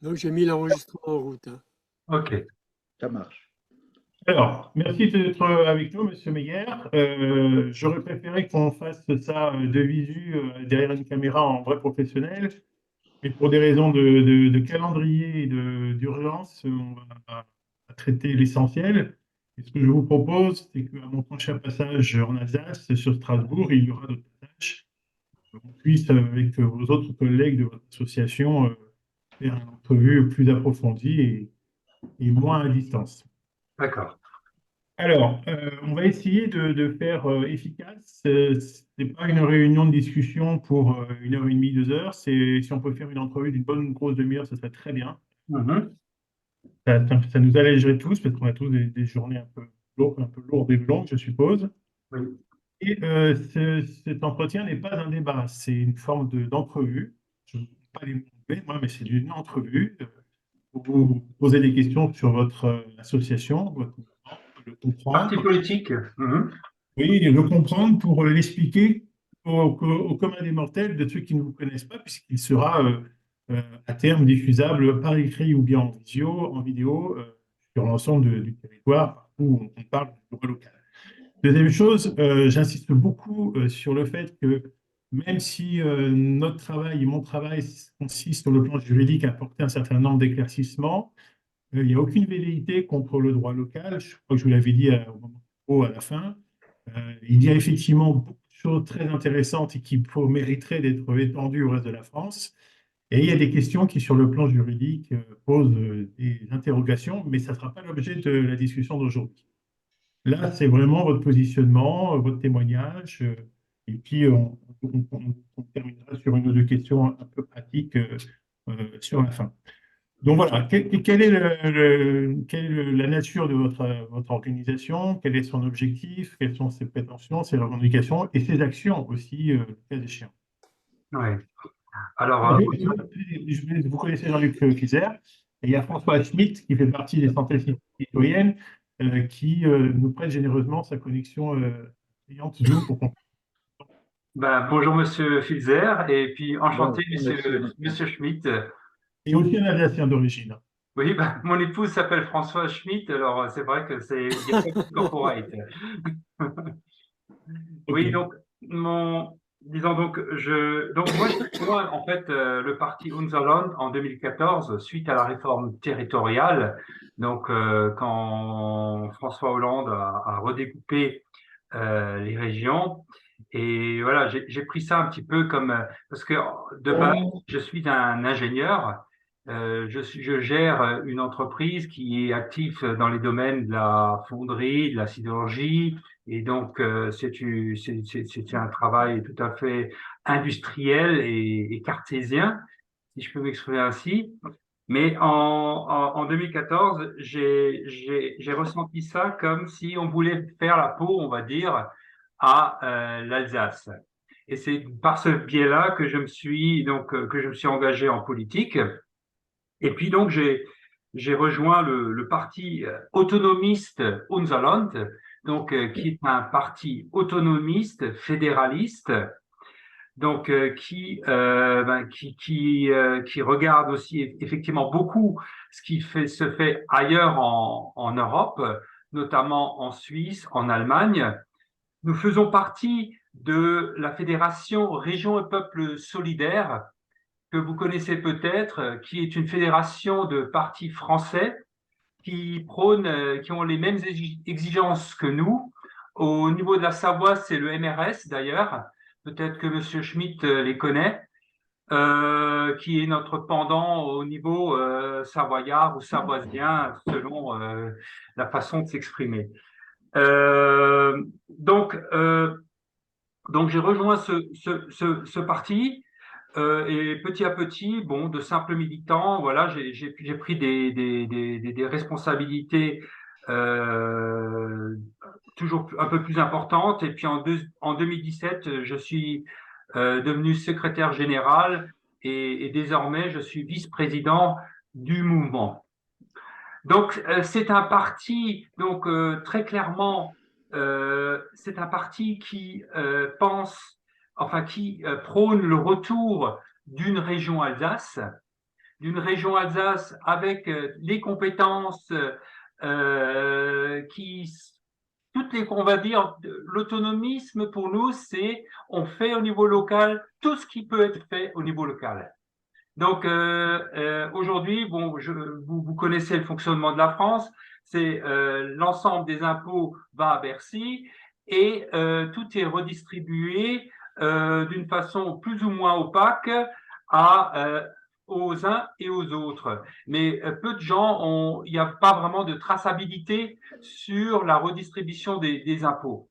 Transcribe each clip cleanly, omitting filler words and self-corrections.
Donc j'ai mis l'enregistrement en route, hein. Ok. Ça marche. Alors, merci d'être avec nous, Monsieur Meyer. J'aurais préféré qu'on fasse ça de visu derrière une caméra en vrai professionnel, mais pour des raisons de calendrier et d'urgence, on va traiter l'essentiel. Et ce que je vous propose, c'est qu'à mon prochain passage en Alsace, sur Strasbourg, il y aura d'autres tâches. On puisse, avec vos autres collègues de votre association, faire une entrevue plus approfondie et moins à distance. D'accord. Alors, on va essayer de faire efficace. Ce n'est pas une réunion de discussion pour 1 heure et demie, 2 heures. Si on peut faire une entrevue d'une bonne grosse demi-heure, ça serait très bien. Mhm. Ça nous allégerait tous, parce qu'on a tous des journées un peu lourdes et longues, je suppose. Oui. Et cet entretien n'est pas un débat, c'est une forme d'entrevue. Je ne veux pas les montrer, moi, mais c'est une entrevue. Pour vous poser des questions sur votre association, votre mouvement, le Parti comprendre. politique. Mhm. Oui, le comprendre pour l'expliquer au commun des mortels de ceux qui ne vous connaissent pas, puisqu'il sera à terme diffusable par écrit ou bien en vidéo sur l'ensemble du territoire où on parle du droit local. Deuxième chose, j'insiste beaucoup sur le fait que même si notre travail et mon travail consiste sur le plan juridique à apporter un certain nombre d'éclaircissements, il n'y a aucune velléité contre le droit local. Je crois que je vous l'avais dit à la fin. Il y a effectivement beaucoup de choses très intéressantes et qui mériteraient d'être étendues au reste de la France. Et il y a des questions qui, sur le plan juridique, posent des interrogations, mais ça ne sera pas l'objet de la discussion d'aujourd'hui. Là, c'est vraiment votre positionnement, votre témoignage, et puis on terminera sur une ou deux questions un peu pratiques sur la fin. Donc voilà, quelle est la nature de votre organisation? Quel est son objectif? Quelles sont ses prétentions, ses revendications et ses actions aussi, le cas échéant? Ouais. Alors, Alors, vous connaissez Jean-Luc Fizer, et il y a François Schmitt qui fait partie des synthèses citoyennes qui nous prête généreusement sa connexion payante Zoom pour qu'on... ben, bonjour Monsieur Filzer et puis enchanté Bonjour, monsieur. Monsieur Schmitt. Et aussi un Alsacien d'origine. Oui, ben, mon épouse s'appelle François Schmitt, alors c'est vrai que il y a pas de corporate. OK. Oui, donc disons donc donc moi j'ai rejoint en fait le parti Unser Land en 2014 suite à la réforme territoriale. Donc quand François Hollande a redécoupé les régions. Et voilà, j'ai pris ça un petit peu comme parce que de base, je suis un ingénieur. Je gère une entreprise qui est active dans les domaines de la fonderie, de la sidérurgie, et donc c'est un travail tout à fait industriel et cartésien, si je peux m'exprimer ainsi. Mais en 2014, j'ai ressenti ça comme si on voulait faire la peau, on va dire, à l'Alsace. Et c'est par ce biais-là que que je me suis engagé en politique. Et puis donc j'ai rejoint le parti autonomiste Unser Land, donc qui est un parti autonomiste fédéraliste donc qui regarde aussi effectivement beaucoup ce qui se fait ailleurs en Europe, notamment en Suisse, en Allemagne. Nous faisons partie de la fédération Régions et Peuples Solidaires que vous connaissez peut-être, qui est une fédération de partis français qui ont les mêmes exigences que nous. Au niveau de la Savoie, c'est le MRS d'ailleurs. Peut-être que Monsieur Schmitt les connaît, qui est notre pendant au niveau savoyard ou savoisien, selon la façon de s'exprimer. Euh, donc, euh, donc j'ai rejoint ce parti. Et petit à petit, bon, de simples militants, voilà, j'ai pris des responsabilités euh, toujours un peu plus importantes. Et puis en 2017, je suis devenu secrétaire général et désormais je suis vice-président du mouvement. Donc c'est un parti, donc très clairement, c'est un parti qui pense, enfin qui prône le retour d'une région Alsace, d'une région Alsace avec les compétences qui toutes les, on va dire, l'autonomisme pour nous, c'est on fait au niveau local tout ce qui peut être fait au niveau local. Donc aujourd'hui, bon, vous connaissez le fonctionnement de la France, c'est l'ensemble des impôts va à Bercy et tout est redistribué d'une façon plus ou moins opaque à aux uns et aux autres. Mais peu de gens ont, il n'y a pas vraiment de traçabilité sur la redistribution des impôts.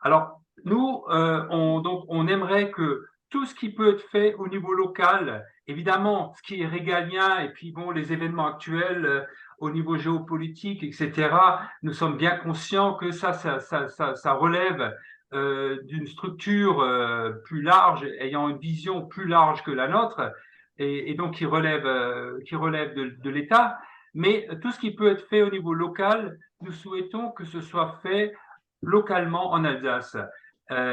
Alors, nous, on aimerait que tout ce qui peut être fait au niveau local, évidemment, ce qui est régalien, et puis bon, les événements actuels au niveau géopolitique, etc., nous sommes bien conscients que ça relève d'une structure plus large, ayant une vision plus large que la nôtre, et donc qui relève de l'État. Mais tout ce qui peut être fait au niveau local, nous souhaitons que ce soit fait localement en Alsace.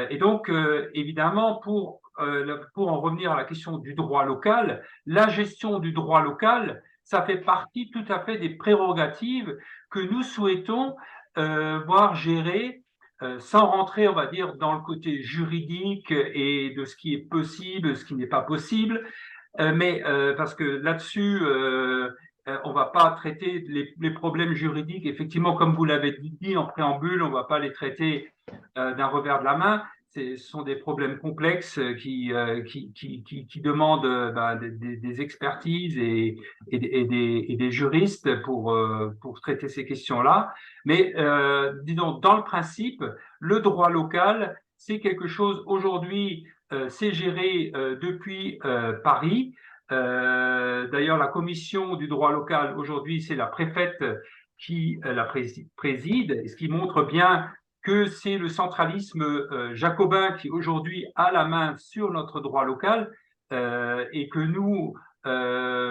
Et donc, évidemment, pour en revenir à la question du droit local, la gestion du droit local, ça fait partie tout à fait des prérogatives que nous souhaitons voir gérer sans rentrer, on va dire, dans le côté juridique et de ce qui est possible, ce qui n'est pas possible, mais parce que là-dessus, on va pas traiter les problèmes juridiques. Effectivement, comme vous l'avez dit en préambule, on va pas les traiter d'un revers de la main. Ce sont des problèmes complexes qui demandent des expertises et des juristes pour traiter ces questions-là. Mais disons, dans le principe, le droit local, c'est quelque chose aujourd'hui c'est géré depuis Paris. D'ailleurs, la commission du droit local aujourd'hui, c'est la préfète qui la préside, ce qui montre bien que c'est le centralisme jacobin qui aujourd'hui a la main sur notre droit local et que nous,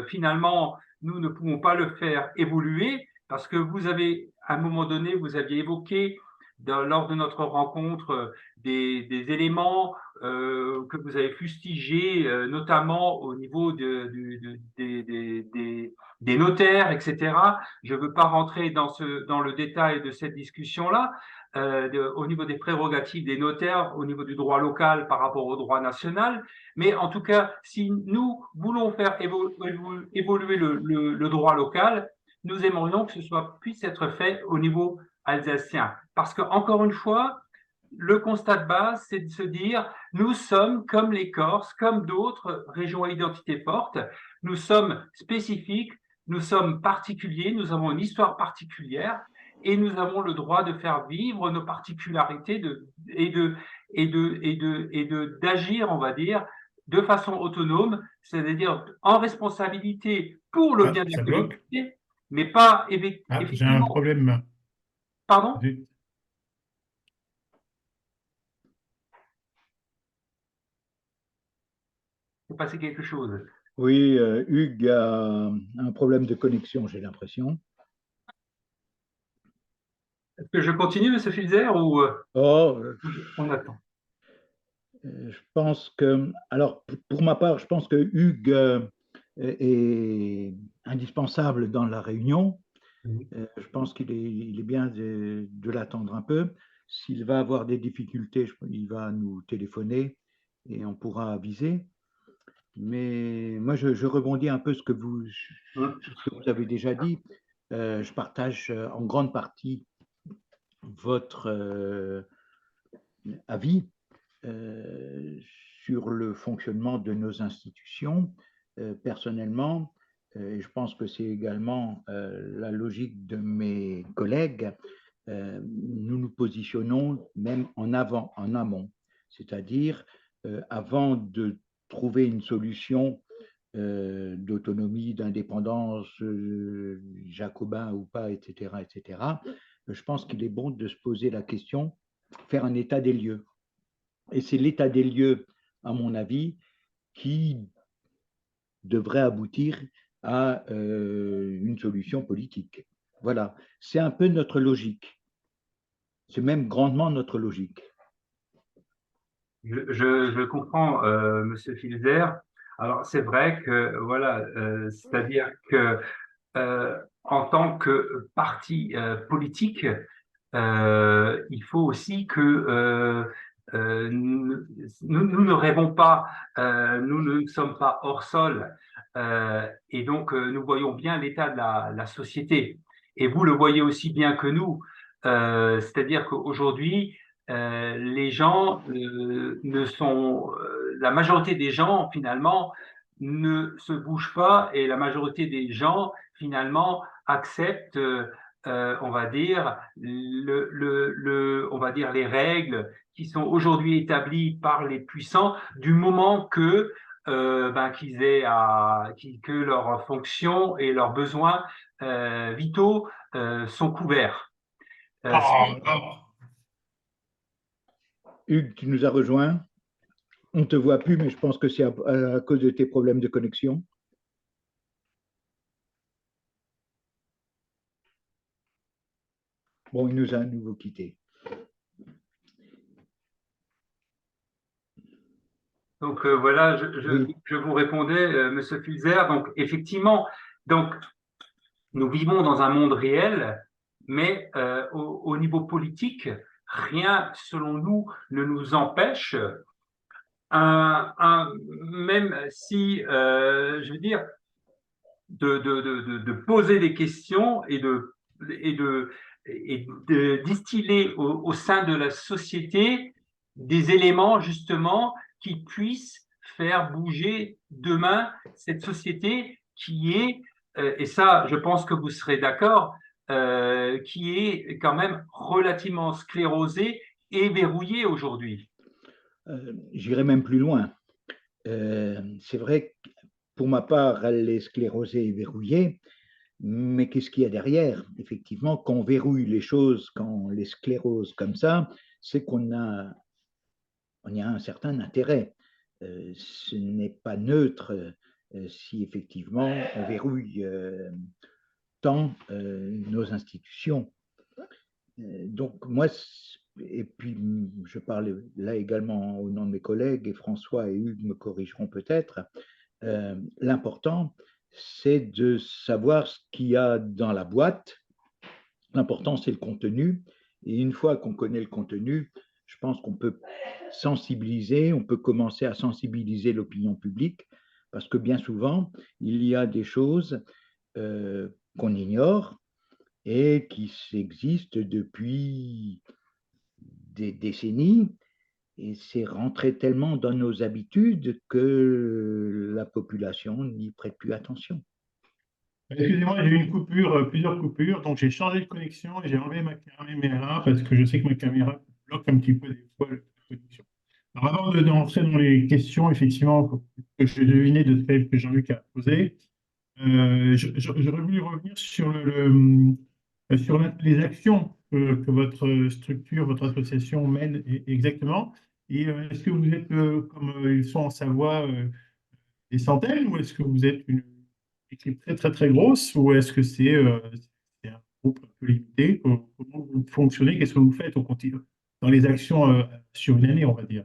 finalement, nous ne pouvons pas le faire évoluer parce que vous avez, à un moment donné, vous aviez évoqué lors de notre rencontre des éléments que vous avez fustigés, notamment au niveau des notaires, etc. Je ne veux pas rentrer dans le détail de cette discussion-là, au niveau des prérogatives des notaires, au niveau du droit local par rapport au droit national. Mais en tout cas, si nous voulons faire évoluer le droit local, nous aimerions que puisse être fait au niveau alsacien. Parce que, encore une fois, le constat de base, c'est de se dire, nous sommes comme les Corses, comme d'autres régions à identité forte, nous sommes spécifiques, nous sommes particuliers, nous avons une histoire particulière et nous avons le droit de faire vivre nos particularités d'agir, on va dire, de façon autonome, c'est-à-dire en responsabilité pour le Ah, bien de la ça bloque. collectivité, mais pas Ah, j'ai un effectivement. problème. Pardon? Il s'est passé quelque chose. Oui, Hugues a un problème de connexion, j'ai l'impression. Est-ce que je continue, M. Filzer, ou Oh, on attend? je pense que, alors pour ma part, je pense que Hugues est indispensable dans la réunion. Je pense il est bien de l'attendre un peu. S'il va avoir des difficultés, il va nous téléphoner et on pourra aviser. Mais moi, je rebondis un peu sur ce que vous avez déjà dit. Je partage en grande partie votre avis sur le fonctionnement de nos institutions. Personnellement, et je pense que c'est également la logique de mes collègues, nous nous positionnons même en avant, en amont, c'est-à-dire avant de trouver une solution d'autonomie, d'indépendance, jacobin ou pas, etc., etc., je pense qu'il est bon de se poser la question, faire un état des lieux. Et c'est l'état des lieux, à mon avis, qui devrait aboutir à une solution politique. Voilà, c'est un peu notre logique. C'est même grandement notre logique. Je comprends, Monsieur Filzer. Alors c'est vrai que voilà, c'est-à-dire que en tant que parti politique, il faut aussi que nous, nous ne rêvons pas, nous ne sommes pas hors sol, et donc nous voyons bien l'état de la société. Et vous le voyez aussi bien que nous, c'est-à-dire qu'aujourd'hui, les gens ne sont, la majorité des gens finalement ne se bougent pas et la majorité des gens finalement acceptent on va dire, on va dire les règles qui sont aujourd'hui établies par les puissants, du moment que qu'ils aient que leurs fonctions et leurs besoins vitaux sont couverts. Ah, ah. Hugues, tu nous as rejoint. On ne te voit plus, mais je pense que c'est à cause de tes problèmes de connexion. Bon, il nous a à nouveau quittés. Donc voilà, Oui. je vous répondais, Monsieur Fulzer. Donc effectivement, donc nous vivons dans un monde réel, mais au niveau politique, rien, selon nous, ne nous empêche, même si, je veux dire, de poser des questions et de distiller au sein de la société des éléments justement qui puissent faire bouger demain cette société qui est, et ça je pense que vous serez d'accord, qui est quand même relativement sclérosée et verrouillée aujourd'hui. J'irai même plus loin. C'est vrai que pour ma part, elle est sclérosée et verrouillée, mais qu'est-ce qu'il y a derrière? Effectivement, quand on verrouille les choses, quand on les sclérose comme ça, c'est on y a un certain intérêt. Ce n'est pas neutre si effectivement on verrouille tant nos institutions. Donc moi, et puis je parle là également au nom de mes collègues, et François et Hugues me corrigeront peut-être, l'important, c'est de savoir ce qu'il y a dans la boîte. L'important, c'est le contenu. Et une fois qu'on connaît le contenu, je pense qu'on peut sensibiliser, on peut commencer à sensibiliser l'opinion publique, parce que bien souvent, il y a des choses qu'on ignore et qui existent depuis des décennies, et c'est rentré tellement dans nos habitudes que la population n'y prête plus attention. Excusez-moi, j'ai eu une coupure, plusieurs coupures, donc j'ai changé de connexion et j'ai enlevé ma caméra parce que je sais que ma caméra bloque un petit peu des fois la connexion. Alors avant d'entrer dans les questions, effectivement, que je devinais de celles que Jean-Luc a posées, j'aurais voulu revenir sur sur les actions que votre structure, votre association mène exactement. Et est-ce que vous êtes, comme ils sont en Savoie, des centaines, ou est-ce que vous êtes une équipe très très très grosse, ou est-ce que c'est un groupe un peu limité? Comment vous fonctionnez? Qu'est-ce que vous faites au quotidien dans les actions sur une année, on va dire?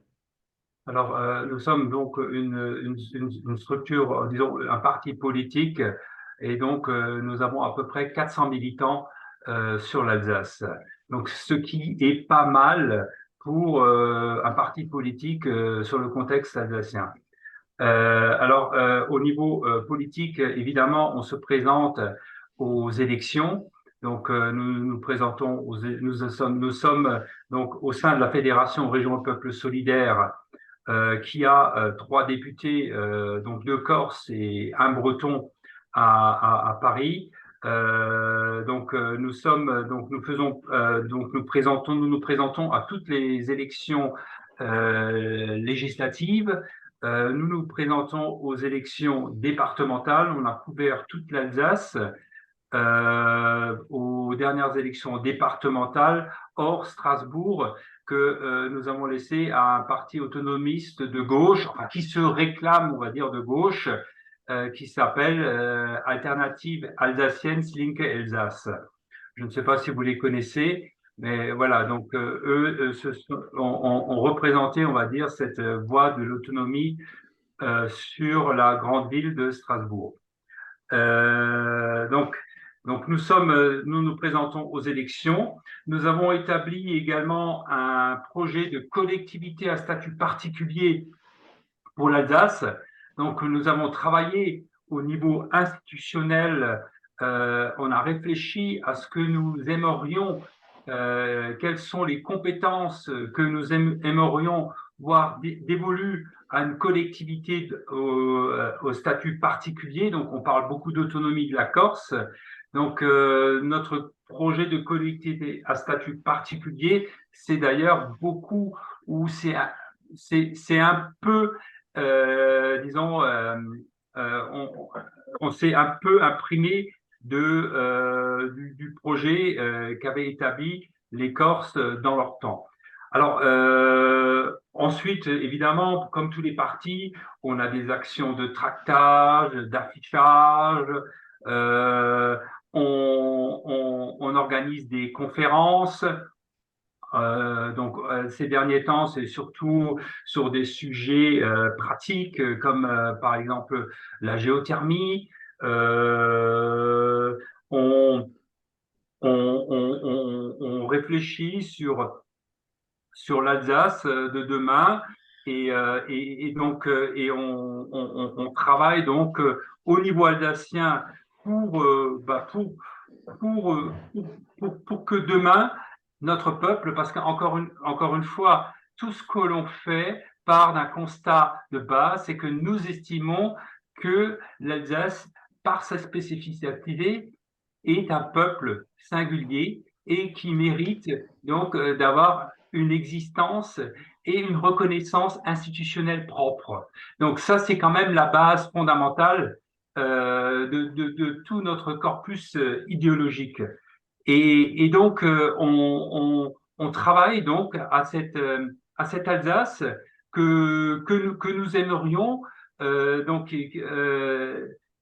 Alors, nous sommes donc une structure, disons, un parti politique, et donc nous avons à peu près 400 militants sur l'Alsace. Donc, ce qui est pas mal pour un parti politique sur le contexte alsacien. Alors, au niveau politique, évidemment, on se présente aux élections. Donc, nous nous présentons, nous sommes donc au sein de la Fédération Région Peuple Solidaire qui a trois députés, donc deux Corses et un Breton à Paris. Nous faisons, donc nous nous présentons à toutes les élections législatives. Nous nous présentons aux élections départementales. On a couvert toute l'Alsace aux dernières élections départementales, hors Strasbourg, que nous avons laissé à un parti autonomiste de gauche, enfin, qui se réclame, on va dire, de gauche, qui s'appelle Alternative Alsacienne Linke Elsass. Je ne sais pas si vous les connaissez, mais voilà, donc eux ont représenté, on va dire, cette voie de l'autonomie sur la grande ville de Strasbourg. Donc nous nous présentons aux élections. Nous avons établi également un projet de collectivité à statut particulier pour l'Alsace. Donc nous avons travaillé au niveau institutionnel. On a réfléchi à ce que nous aimerions, quelles sont les compétences que nous aimerions voir dévolues à une collectivité au statut particulier. Donc, on parle beaucoup d'autonomie de la Corse. Donc, notre projet de collectivité à statut particulier, c'est d'ailleurs beaucoup où c'est un peu, disons, on s'est un peu imprimé du projet qu'avaient établi les Corses dans leur temps. Alors, ensuite, évidemment, comme tous les partis, on a des actions de tractage, d'affichage, on organise des conférences. Donc, ces derniers temps, c'est surtout sur des sujets pratiques, comme par exemple la géothermie. On, on réfléchit sur l'Alsace de demain et donc on travaille donc au niveau alsacien pour, pour que demain notre peuple, parce encore une fois, tout ce que l'on fait part d'un constat de base, c'est que nous estimons que l'Alsace, par sa spécificité, est un peuple singulier et qui mérite donc d'avoir une existence et une reconnaissance institutionnelle propre. Donc ça, c'est quand même la base fondamentale de tout notre corpus idéologique. Et donc, on travaille donc à cette Alsace que nous aimerions donc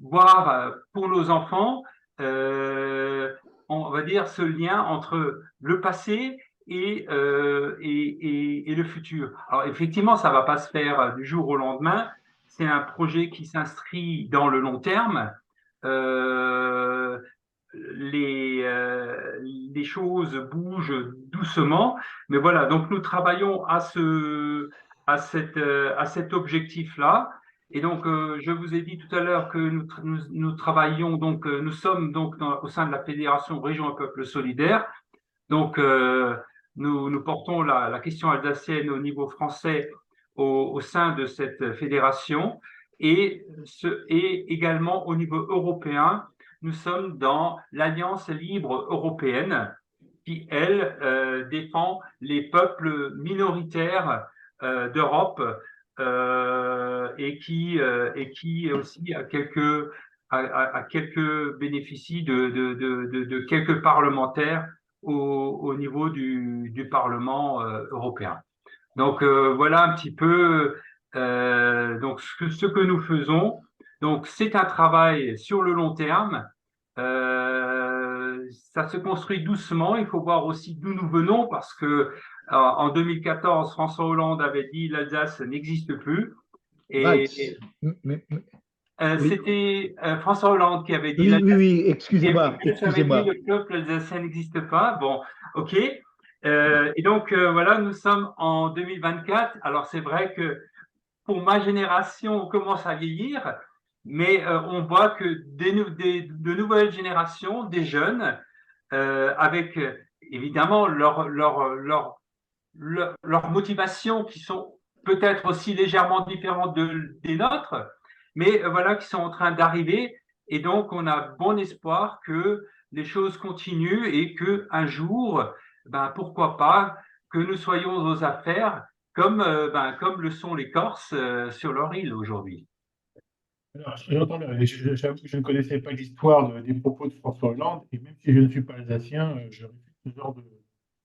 voir pour nos enfants, on va dire, ce lien entre le passé et le futur. Alors, effectivement, ça ne va pas se faire du jour au lendemain. C'est un projet qui s'inscrit dans le long terme. Les choses bougent doucement, mais voilà, donc nous travaillons à cet objectif-là. Et donc, je vous ai dit tout à l'heure que nous travaillons, donc, nous sommes donc au sein de la Fédération Région et Peuple Solidaire. Donc, nous portons la question alsacienne au niveau français au sein de cette fédération et également au niveau européen. Nous sommes dans l'Alliance libre européenne qui, elle, défend les peuples minoritaires d'Europe et qui aussi a quelques bénéficie de quelques parlementaires au niveau du Parlement européen. Donc voilà un petit peu donc ce que nous faisons. Donc c'est un travail sur le long terme. Ça se construit doucement. Il faut voir aussi d'où nous venons parce que en 2014, François Hollande avait dit l'Alsace n'existe plus. Et c'était François Hollande qui avait dit oui, excusez-moi. Le peuple alsacien n'existe pas. Bon, ok. Et donc voilà, nous sommes en 2024. Alors c'est vrai que pour ma génération, on commence à vieillir, mais on voit que de nouvelles générations, des jeunes, avec évidemment leurs motivations qui sont peut-être aussi légèrement différentes des nôtres, mais voilà, qui sont en train d'arriver. Et donc, on a bon espoir que les choses continuent et qu'un jour, pourquoi pas, que nous soyons aux affaires comme le sont les Corses sur leur île aujourd'hui. Alors, j'entends bien. J'avoue que je ne connaissais pas l'histoire des propos de François Hollande, et même si je ne suis pas alsacien, je réfute ce genre de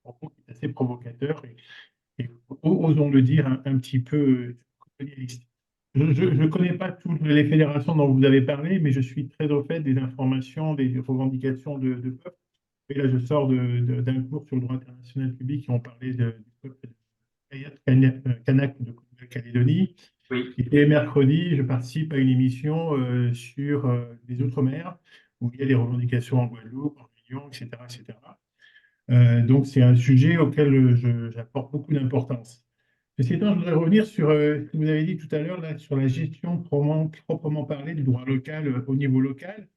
propos qui est assez provocateur et osons le dire, un petit peu colonialiste. Je ne connais pas toutes les fédérations dont vous avez parlé, mais je suis très au fait des informations, des revendications de peuple. Et là, je sors d'un cours sur le droit international public qui ont parlé du peuple kanak de Nouvelle-Calédonie. Oui. Et tous les mercredis, je participe à une émission sur les Outre-mer, où il y a des revendications en Guadeloupe, en Réunion, etc., etc. Donc, c'est un sujet auquel j'apporte beaucoup d'importance. Ceci étant, je voudrais revenir sur ce que vous avez dit tout à l'heure, là, sur la gestion proprement parlée du droit local au niveau local.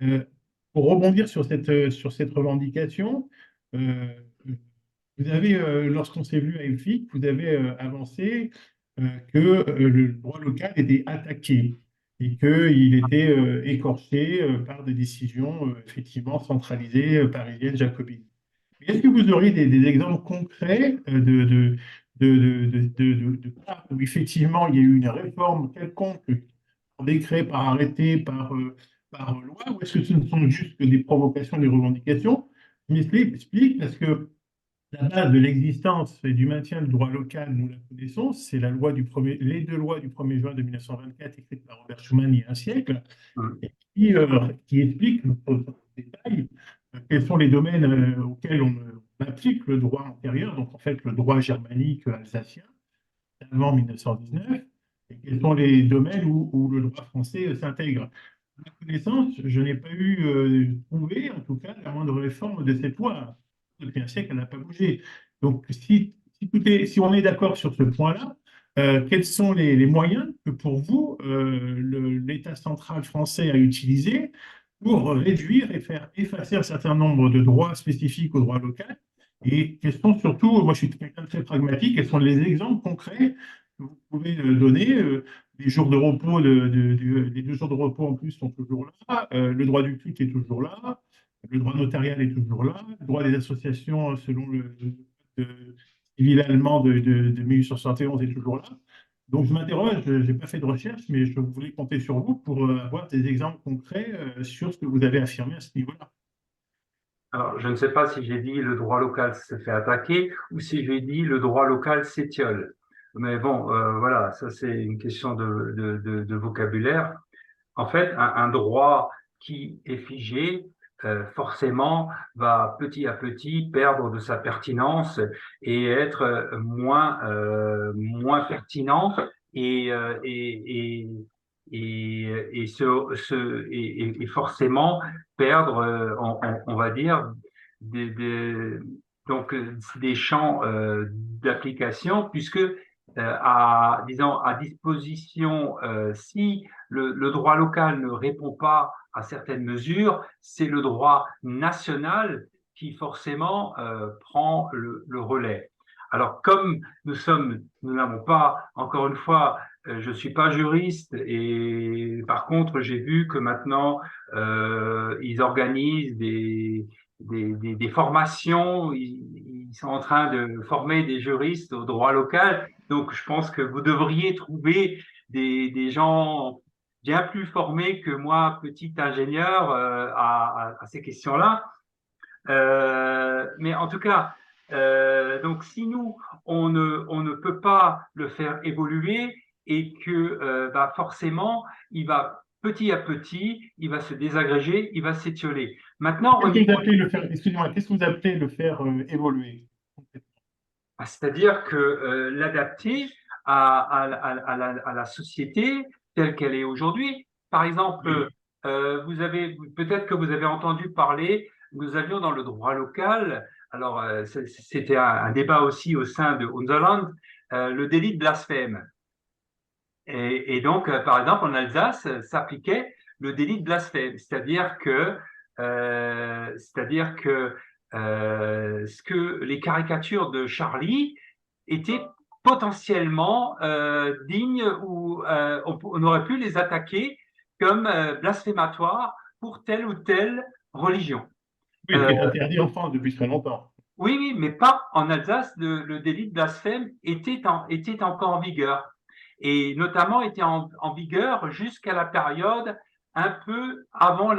Euh, pour rebondir sur cette revendication, euh, vous avez, lorsqu'on s'est vu à ELFIC, vous avez avancé que le droit local était attaqué et qu'il était écorché par des décisions effectivement centralisées, parisiennes, jacobines. Mais est-ce que vous auriez des exemples concrets de cas où effectivement il y a eu une réforme quelconque par décret, par arrêté, par loi, ou est-ce que ce ne sont juste que des provocations, des revendications? Je m'explique parce que la base de l'existence et du maintien du droit local, nous la connaissons, c'est les deux lois du 1er juin de 1924 écrites par Robert Schuman il y a un siècle, Mm. et qui expliquent en détail quels sont les domaines auxquels on applique le droit antérieur, donc en fait le droit germanique alsacien avant 1919, et quels sont les domaines où le droit français s'intègre. À ma connaissance, je n'ai pas eu trouvé, en tout cas, la moindre réforme de cette loi. Depuis un siècle, elle n'a pas bougé. Donc, si on est d'accord sur ce point-là, quels sont les moyens que pour vous, l'État central français a utilisés pour réduire et faire effacer un certain nombre de droits spécifiques au droit local? Et quels sont surtout, moi je suis quelqu'un de très pragmatique, quels sont les exemples concrets que vous pouvez donner? Les jours de repos, les 2 jours de repos en plus sont toujours là, le droit du culte est toujours là, le droit notarial est toujours là, le droit des associations selon le code civil allemand de 1871 est toujours là. Donc je m'interroge, je n'ai pas fait de recherche, mais je voulais compter sur vous pour avoir des exemples concrets sur ce que vous avez affirmé à ce niveau-là. Alors, je ne sais pas si j'ai dit le droit local se fait attaquer ou si j'ai dit le droit local s'étiole. Mais bon, voilà, ça c'est une question de vocabulaire. En fait, un droit qui est figé, forcément, va petit à petit perdre de sa pertinence et être moins pertinent et, et forcément perdre, on va dire, des, donc, des champs d'application, puisque disons, à disposition, si le droit local ne répond pas à certaines mesures, c'est le droit national qui forcément prend le relais. Alors, comme nous n'avons pas, encore une fois, je suis pas juriste et par contre, j'ai vu que maintenant, ils organisent des formations, ils sont en train de former des juristes au droit local. Donc, je pense que vous devriez trouver des gens bien plus formés que moi, petit ingénieur, à ces questions-là. Mais en tout cas, donc si nous, on ne peut pas le faire évoluer et que bah forcément, il va petit à petit, il va se désagréger, il va s'étioler. Maintenant, au Qu'est-ce que vous niveau, appelez le faire, excusez-moi, qu'est-ce que vous appelez le faire évoluer? c'est-à-dire que l'adapter à la société telle qu'elle est aujourd'hui. Par exemple, Oui. vous avez peut-être que vous avez entendu parler, nous avions dans le droit local, alors c'était un débat aussi au sein de Hunderland, le délit de blasphème. Et donc, par exemple, en Alsace, s'appliquait le délit de blasphème, c'est-à-dire que ce que les caricatures de Charlie étaient potentiellement dignes ou on aurait pu les attaquer comme blasphématoires pour telle ou telle religion. Oui, Euh, qui est interdit en France depuis très longtemps. oui, oui, mais pas en Alsace. Le délit de blasphème était encore en vigueur et notamment était en vigueur jusqu'à la période un peu avant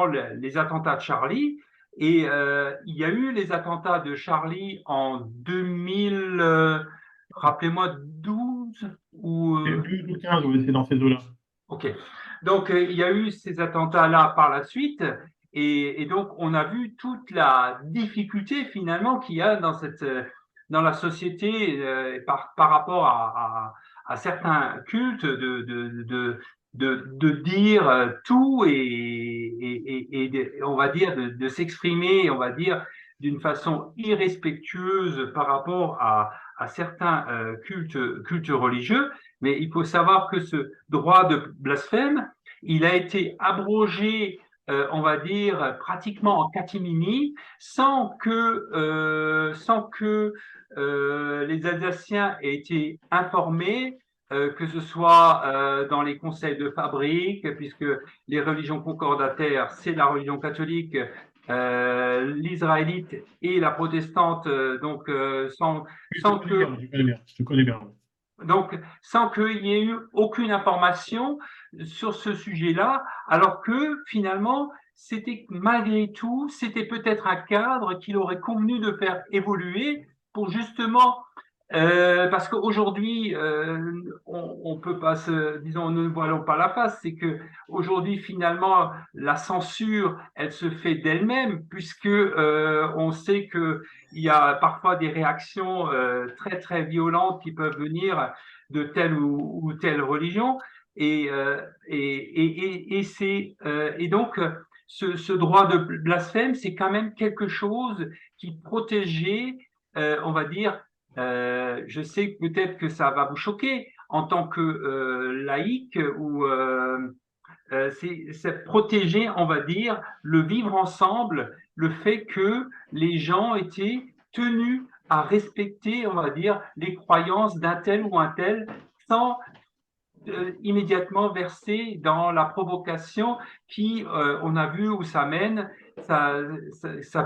les attentats de Charlie. Et il y a eu les attentats de Charlie en 2000, rappelez-moi, 12 ou C'est 12 ou 15, oui, c'est dans ces eaux-là. OK. Donc, il y a eu ces attentats-là par la suite, et donc on a vu toute la difficulté finalement qu'il y a dans la société par rapport à certains cultes de dire tout et on va dire de s'exprimer, on va dire d'une façon irrespectueuse par rapport à certains cultes religieux. Mais il faut savoir que ce droit de blasphème, il a été abrogé, on va dire, pratiquement en catimini, sans que les Alsaciens aient été informés, que ce soit dans les conseils de fabrique, puisque les religions concordataires, c'est la religion catholique, l'israélite et la protestante, donc sans que Je te connais bien. donc, sans qu'il y ait eu aucune information sur ce sujet-là, alors que finalement, c'était malgré tout, c'était peut-être un cadre qu'il aurait convenu de faire évoluer pour justement, parce qu'aujourd'hui, on peut pas disons, ne voilons pas la face, c'est que aujourd'hui finalement, la censure, elle se fait d'elle-même, puisque on sait que il y a parfois des réactions très très violentes qui peuvent venir de telle ou telle religion et donc ce droit de blasphème, c'est quand même quelque chose qui protégeait, on va dire, je sais peut-être que ça va vous choquer en tant que laïc ou c'est protéger, on va dire, le vivre ensemble, le fait que les gens étaient tenus à respecter, on va dire, les croyances d'un tel ou un tel, sans immédiatement verser dans la provocation qui, on a vu où ça mène, ça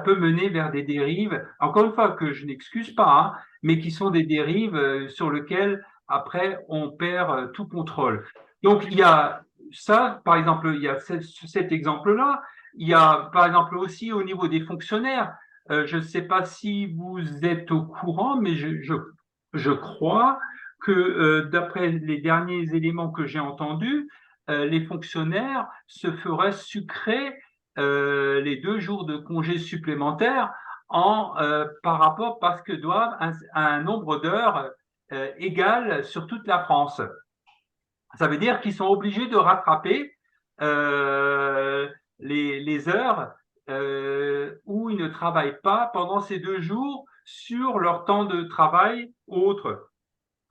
peut mener vers des dérives, encore une fois, que je n'excuse pas, hein, mais qui sont des dérives sur lesquelles, après, on perd tout contrôle. Donc, il y a ça, par exemple, il y a cet exemple-là. Il y a, par exemple, aussi au niveau des fonctionnaires. Je ne sais pas si vous êtes au courant, mais je crois que d'après les derniers éléments que j'ai entendus, les fonctionnaires se feraient sucrer les 2 jours de congés supplémentaires par rapport parce que doivent un nombre d'heures égal sur toute la France. Ça veut dire qu'ils sont obligés de rattraper les heures où ils ne travaillent pas pendant ces 2 jours sur leur temps de travail autre.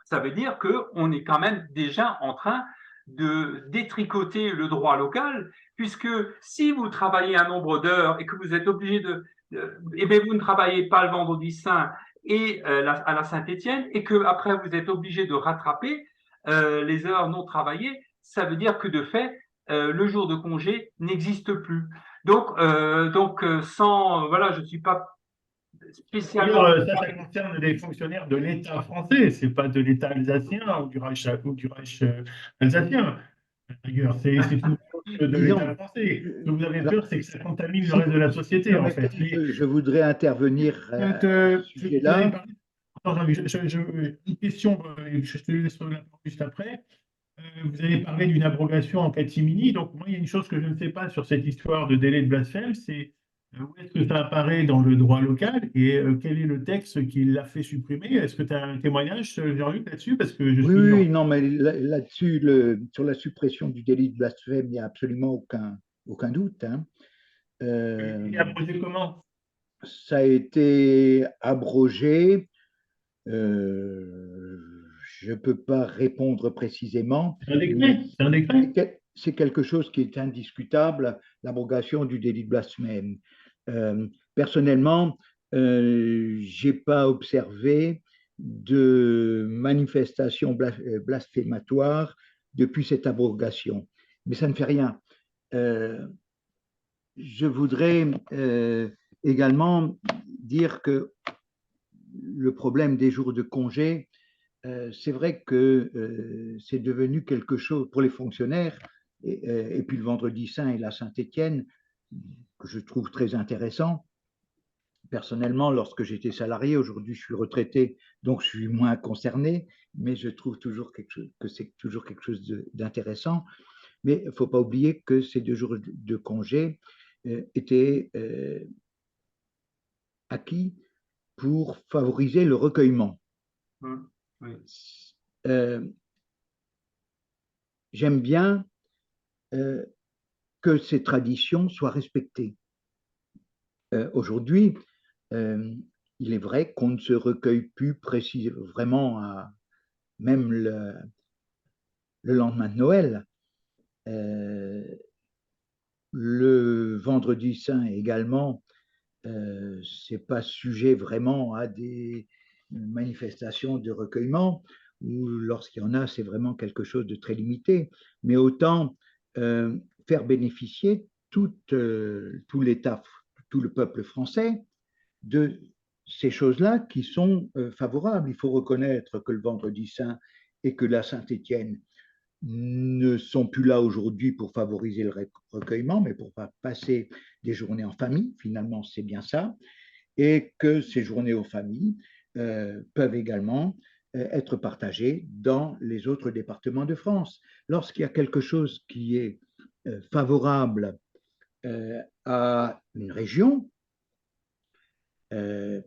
Ça veut dire qu'on est quand même déjà en train de détricoter le droit local, puisque si vous travaillez un nombre d'heures et que vous êtes obligé eh bien, vous ne travaillez pas le vendredi saint et à la Saint-Étienne, et que après vous êtes obligé de rattraper les heures non travaillées, ça veut dire que de fait, le jour de congé n'existe plus. Sans, voilà, je ne suis pas spécialement. D'ailleurs, ça concerne les fonctionnaires de l'État français, c'est pas de l'État alsacien ou du Reich alsacien. D'ailleurs, c'est une chose de Disons, l'État français. Ce que vous avez peur, c'est que ça contamine le si, reste de la société, non, en mais fait. je voudrais intervenir à ce Vous avez sujet-là. parlé. Attends, une question, je te laisse la parole juste après. Vous avez parlé d'une abrogation en catimini. Donc, moi, il y a une chose que je ne sais pas sur cette histoire de délai de blasphème, c'est où est-ce que ça apparaît dans le droit local et quel est le texte qui l'a fait supprimer? Est-ce que tu as un témoignage, Jean-Luc, là-dessus? Parce que je Oui, suis oui, ignorant. oui, non, mais là-dessus, sur la suppression du délit de blasphème, il n'y a absolument aucun doute, hein. Il est abrogé comment? Ça a été abrogé. Je ne peux pas répondre précisément, C'est un mais décret? C'est un décret? c'est quelque chose qui est indiscutable, l'abrogation du délit de blasphème. Personnellement, je n'ai pas observé de manifestation blasphématoire depuis cette abrogation. Mais ça ne fait rien. Je voudrais également dire que le problème des jours de congé, c'est vrai que c'est devenu quelque chose pour les fonctionnaires, et puis le vendredi saint et la Saint-Étienne, que je trouve très intéressant. Personnellement, lorsque j'étais salarié, aujourd'hui je suis retraité, donc je suis moins concerné, mais je trouve toujours que c'est toujours quelque chose d'intéressant. Mais il ne faut pas oublier que ces 2 jours de congé étaient acquis pour favoriser le recueillement. Oui. J'aime bien que ces traditions soient respectées. Aujourd'hui, il est vrai qu'on ne se recueille plus précisément, vraiment, même le lendemain de Noël. Le vendredi saint également, c'est pas sujet vraiment à des manifestations de recueillement, ou lorsqu'il y en a, c'est vraiment quelque chose de très limité. Mais autant faire bénéficier tout l'État, tout le peuple français de ces choses-là qui sont favorables. Il faut reconnaître que le vendredi saint et que la Saint-Étienne ne sont plus là aujourd'hui pour favoriser le recueillement, mais pour passer des journées en famille. Finalement, c'est bien ça. Et que ces journées en famille peuvent également être partagées dans les autres départements de France. Lorsqu'il y a quelque chose qui est favorable à une région,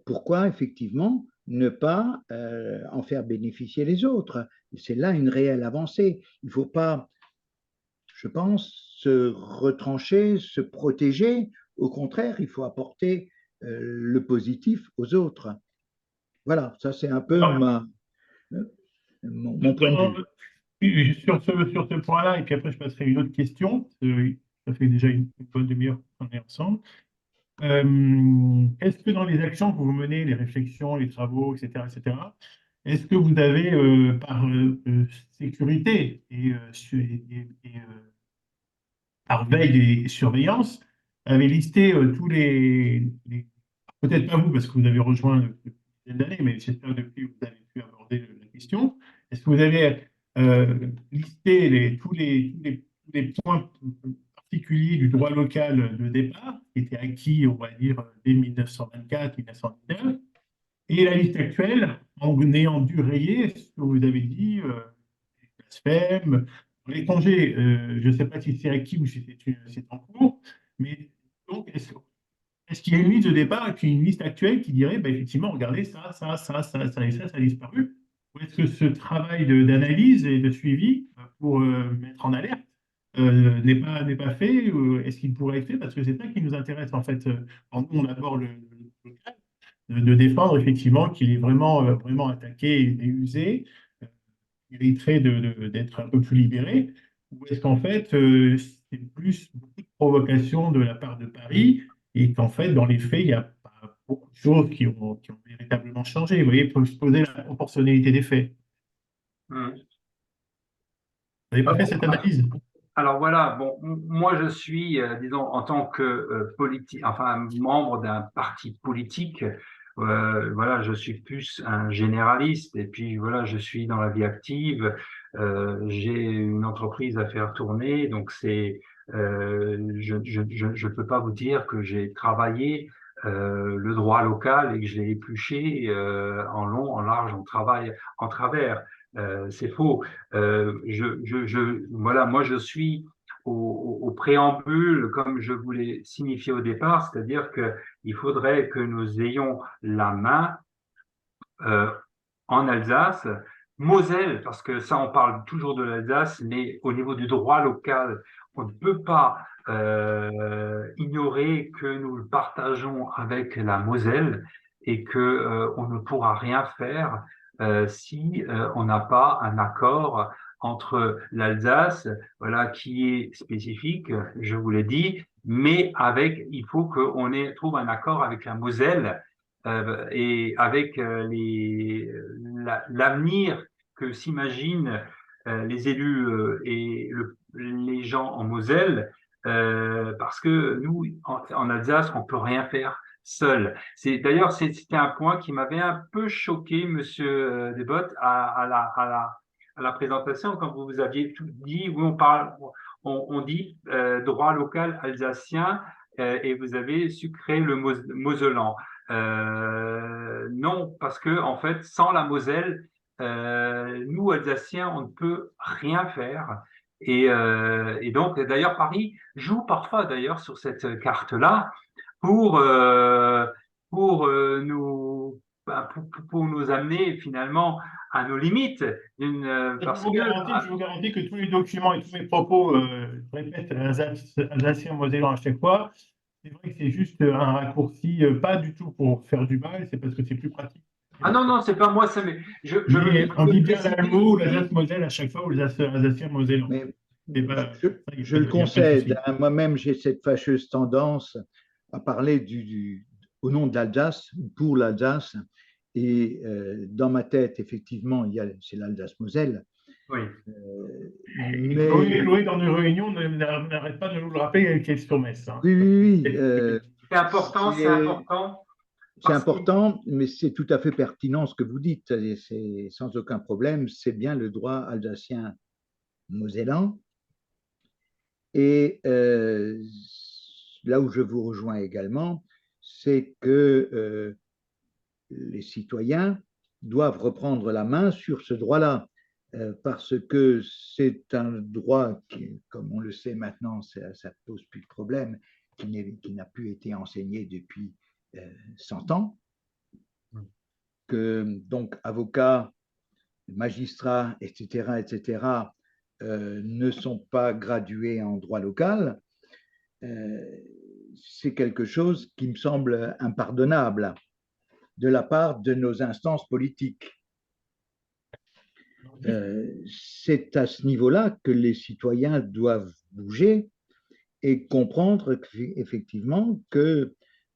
pourquoi effectivement ne pas en faire bénéficier les autres? C'est là une réelle avancée. Il ne faut pas, je pense, se retrancher, se protéger. Au contraire, il faut apporter le positif aux autres. Voilà, ça c'est un peu mon point de vue. Sur ce point-là, et puis après je passerai à une autre question. Ça fait déjà une bonne demi-heure qu'on est ensemble. Est-ce que dans les actions que vous menez, les réflexions, les travaux, etc., est-ce que vous avez, par sécurité par veille et surveillance, avez listé tous peut-être pas vous, parce que vous avez rejoint depuis une dizaine d'années, mais j'espère que depuis vous avez pu aborder la question. Est-ce que vous avez listé tous les points particuliers du droit local de départ, qui était acquis, on va dire, dès 1924-1919, et la liste actuelle, en ayant dû rayer ce que vous avez dit, blasphème, les congés, je ne sais pas si c'est acquis ou si c'est en cours, mais donc, est-ce qu'il y a une liste de départ et puis une liste actuelle qui dirait, bah, effectivement, regardez, ça et ça a disparu? Ou est-ce que ce travail d'analyse et de suivi pour mettre en alerte n'est pas fait? Est-ce qu'il pourrait être fait? Parce que c'est ça qui nous intéresse, en fait. Quand nous, on aborde le cas, de défendre, effectivement, qu'il est vraiment, vraiment attaqué et usé, mériterait d'être un peu plus libéré. Ou est-ce qu'en fait, c'est plus beaucoup de provocation de la part de Paris et qu'en fait, dans les faits, il n'y a pas beaucoup de choses qui ont véritablement changé. Vous voyez, pour se poser la proportionnalité des faits. Hum. Vous n'avez pas fait cette analyse? Alors voilà, bon, moi je suis, disons, en tant que politique, enfin membre d'un parti politique, voilà, je suis plus un généraliste et puis voilà, je suis dans la vie active, j'ai une entreprise à faire tourner, donc je peux pas vous dire que j'ai travaillé le droit local et que je l'ai épluché en long, en large, en travers. C'est faux. Voilà, moi je suis au préambule, comme je voulais signifier au départ, c'est-à-dire qu'il faudrait que nous ayons la main euh, en Alsace, Moselle, parce que ça on parle toujours de l'Alsace, mais au niveau du droit local, on ne peut pas ignorer que nous le partageons avec la Moselle et que on ne pourra rien faire si on n'a pas un accord entre l'Alsace, voilà, qui est spécifique, je vous l'ai dit, mais il faut trouve un accord avec la Moselle et avec l'avenir que s'imaginent les élus les gens en Moselle, parce que nous, en Alsace, on peut rien faire seul. D'ailleurs, c'était un point qui m'avait un peu choqué, Monsieur Desbottes, à la présentation, quand vous aviez tout dit, où on dit droit local alsacien, et vous avez sucré le Mosellan. Non, parce que en fait, sans la Moselle, nous Alsaciens, on ne peut rien faire. Et donc, d'ailleurs, Paris joue parfois d'ailleurs sur cette carte-là pour pour pour nous amener finalement à nos limites. Parce que Je vous garantis que tous les documents et tous mes propos, je répète, Alsacien-Mosellan à chaque fois, c'est vrai que c'est juste un raccourci, pas du tout pour faire du mal, c'est parce que c'est plus pratique. ah non, non, c'est pas moi, ça, mais Mais on je dit veux bien préciser l'Almo ou aussi. l'Alsace-Moselle à chaque fois, ou l'Alsacien-Mosellan. Mais C'est pas, il je n'y le a pas de concède, souci. hein, moi-même j'ai cette fâcheuse tendance à parler au nom de l'Alsace, pour l'Alsace, et dans ma tête, effectivement, c'est l'Alsace-Moselle. Oui. Et Mais Chloé, dans nos réunions, n'arrête pas de nous le rappeler qu'elle est sur Metz. Hein. oui, oui, oui, C'est important c'est parce que, important, mais c'est tout à fait pertinent ce que vous dites, et c'est sans aucun problème, c'est bien le droit alsacien mosellan. Et là où je vous rejoins également, c'est que les citoyens doivent reprendre la main sur ce droit-là, parce que c'est un droit qui, comme on le sait maintenant, ça ne pose plus de problème, qui n'a plus été enseigné depuis 100 ans, que donc avocats, magistrats, etc., etc., ne sont pas gradués en droit local. C'est quelque chose qui me semble impardonnable de la part de nos instances politiques. C'est à ce niveau-là que les citoyens doivent bouger et comprendre effectivement que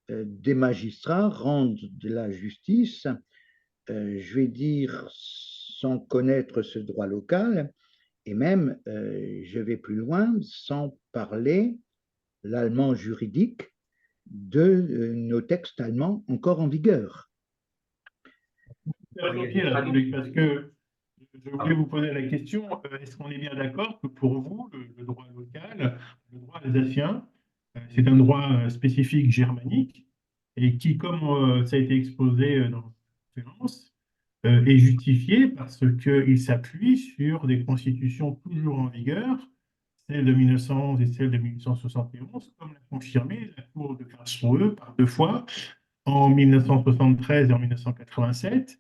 des magistrats rendent de la justice, je vais dire, sans connaître ce droit local, et même, je vais plus loin, sans parler l'allemand juridique de nos textes allemands encore en vigueur. Parce que je voulais vous poser la question, est-ce qu'on est bien d'accord que pour vous, le droit local, le droit alsacien, c'est un droit spécifique germanique et qui, comme ça a été exposé dans la conférence, est justifié parce qu'il s'appuie sur des constitutions toujours en vigueur, celle de 1911 et celle de 1871, comme l'a confirmé la Cour de Karlsruhe par deux fois, en 1973 et en 1987.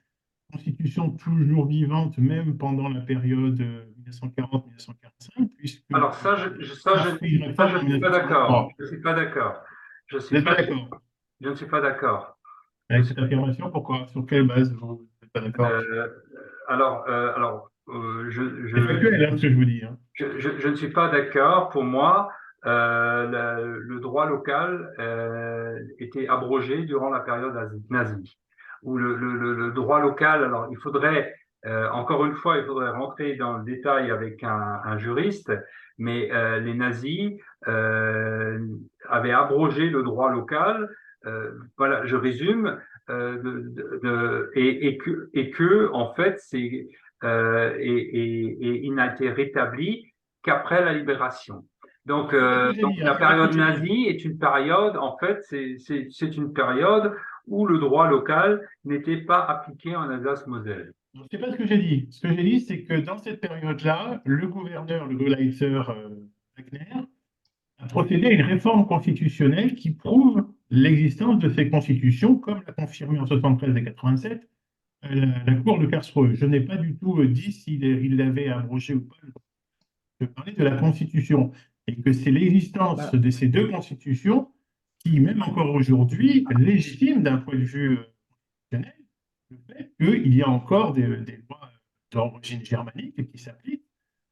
Constitution toujours vivante, même pendant la période 1940-1945, puisque alors ça, je réforme ne en suis pas d'accord. 1953. Je ne suis pas d'accord. Je Vous suis n'êtes pas pas, d'accord je ne suis pas d'accord. Je avec suis, cette affirmation? Pourquoi? Sur quelle base vous n'êtes pas d'accord? euh, C'est factuel, hein, ce que je vous dis. Hein. je ne suis pas d'accord. Pour moi, le droit local était abrogé durant la période nazie, où le droit local, alors il faudrait, encore une fois, il faudrait rentrer dans le détail avec un juriste, mais les nazis avaient abrogé le droit local. Voilà, je résume, et que, en fait, il n'a été rétabli qu'après la libération. C'est pas ce que j'ai Donc dit. Hein, la c'est pas ce que période j'ai dit. nazie est une période, en fait, c'est une période où le droit local n'était pas appliqué en Alsace-Moselle. C'est pas ce que j'ai dit. Ce que j'ai dit, c'est que dans cette période-là, le gouverneur, le Gauleiter Wagner, a procédé à une réforme constitutionnelle qui prouve l'existence de ces constitutions, comme l'a confirmé en 73 et 87 la Cour de Karlsruhe. Je n'ai pas du tout dit s'il l'avait abrogé ou pas. Je parlais de la Constitution. Et que c'est l'existence Bah, de ces deux constitutions qui, même encore aujourd'hui, légitime d'un point de vue constitutionnel le fait qu'il y a encore des lois d'origine germanique qui s'appliquent.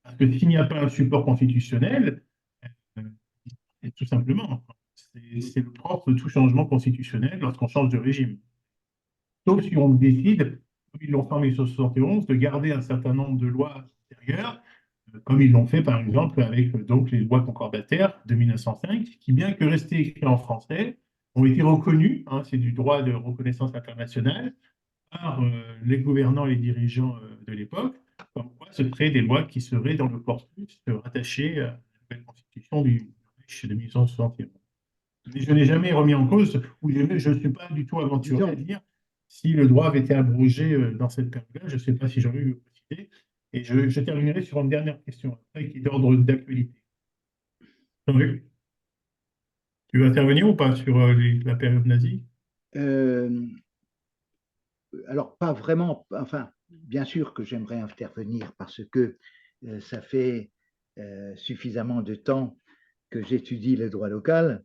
Parce que s'il n'y a pas un support constitutionnel, euh, tout simplement, c'est le propre de tout changement constitutionnel lorsqu'on change de régime. Sauf si on décide, comme ils l'ont fait en 1971, de garder un certain nombre de lois antérieures, comme ils l'ont fait par exemple avec donc, les lois concordataires de 1905, qui, bien que restées écrites en français, ont été reconnues, hein, c'est du droit de reconnaissance internationale, par les gouvernants et les dirigeants de l'époque, comme quoi ce seraient des lois qui seraient dans le corpus rattachées à la nouvelle constitution du Reich de 1871. Mais je n'ai jamais remis en cause, ou je ne suis pas du tout aventuré à disons, dire si le droit avait été abrogé dans cette période-là. Je ne sais pas si j'aurais eu possibilité. Et je terminerai sur une dernière question, après, qui est d'ordre d'actualité. Jean-Luc, tu veux intervenir ou pas sur la période nazie? Alors, pas vraiment, enfin, bien sûr que j'aimerais intervenir parce que ça fait suffisamment de temps que j'étudie le droit local,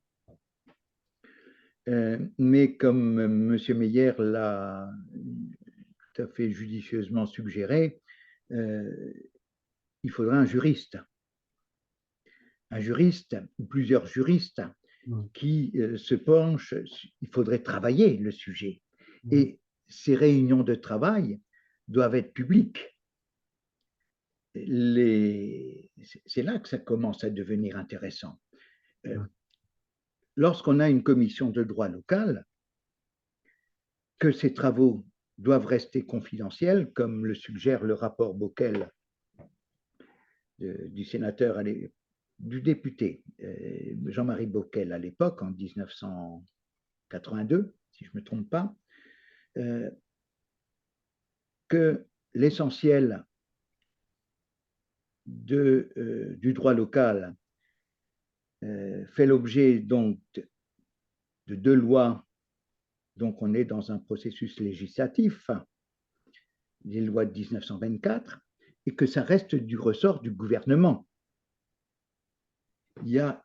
mais comme M. Meyer l'a tout à fait judicieusement suggéré, il faudra un juriste ou plusieurs juristes qui se penchent, il faudrait travailler le sujet. Et ces réunions de travail doivent être publiques. C'est là que ça commence à devenir intéressant. Lorsqu'on a une commission de droit local, que ces travaux doivent rester confidentiels, comme le suggère le rapport Bockel du sénateur, du député Jean-Marie Bockel à l'époque, en 1982, si je ne me trompe pas, que l'essentiel du droit local fait l'objet donc de deux lois, donc on est dans un processus législatif, les lois de 1924, et que ça reste du ressort du gouvernement. Il y a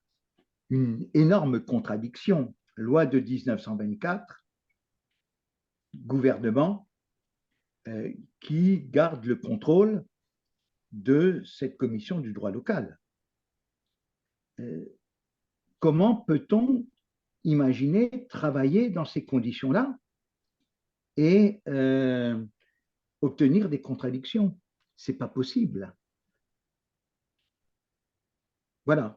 une énorme contradiction. Loi de 1924, gouvernement qui garde le contrôle de cette commission du droit local. Comment peut-on imaginer travailler dans ces conditions-là et obtenir des contradictions? Ce n'est pas possible. Voilà.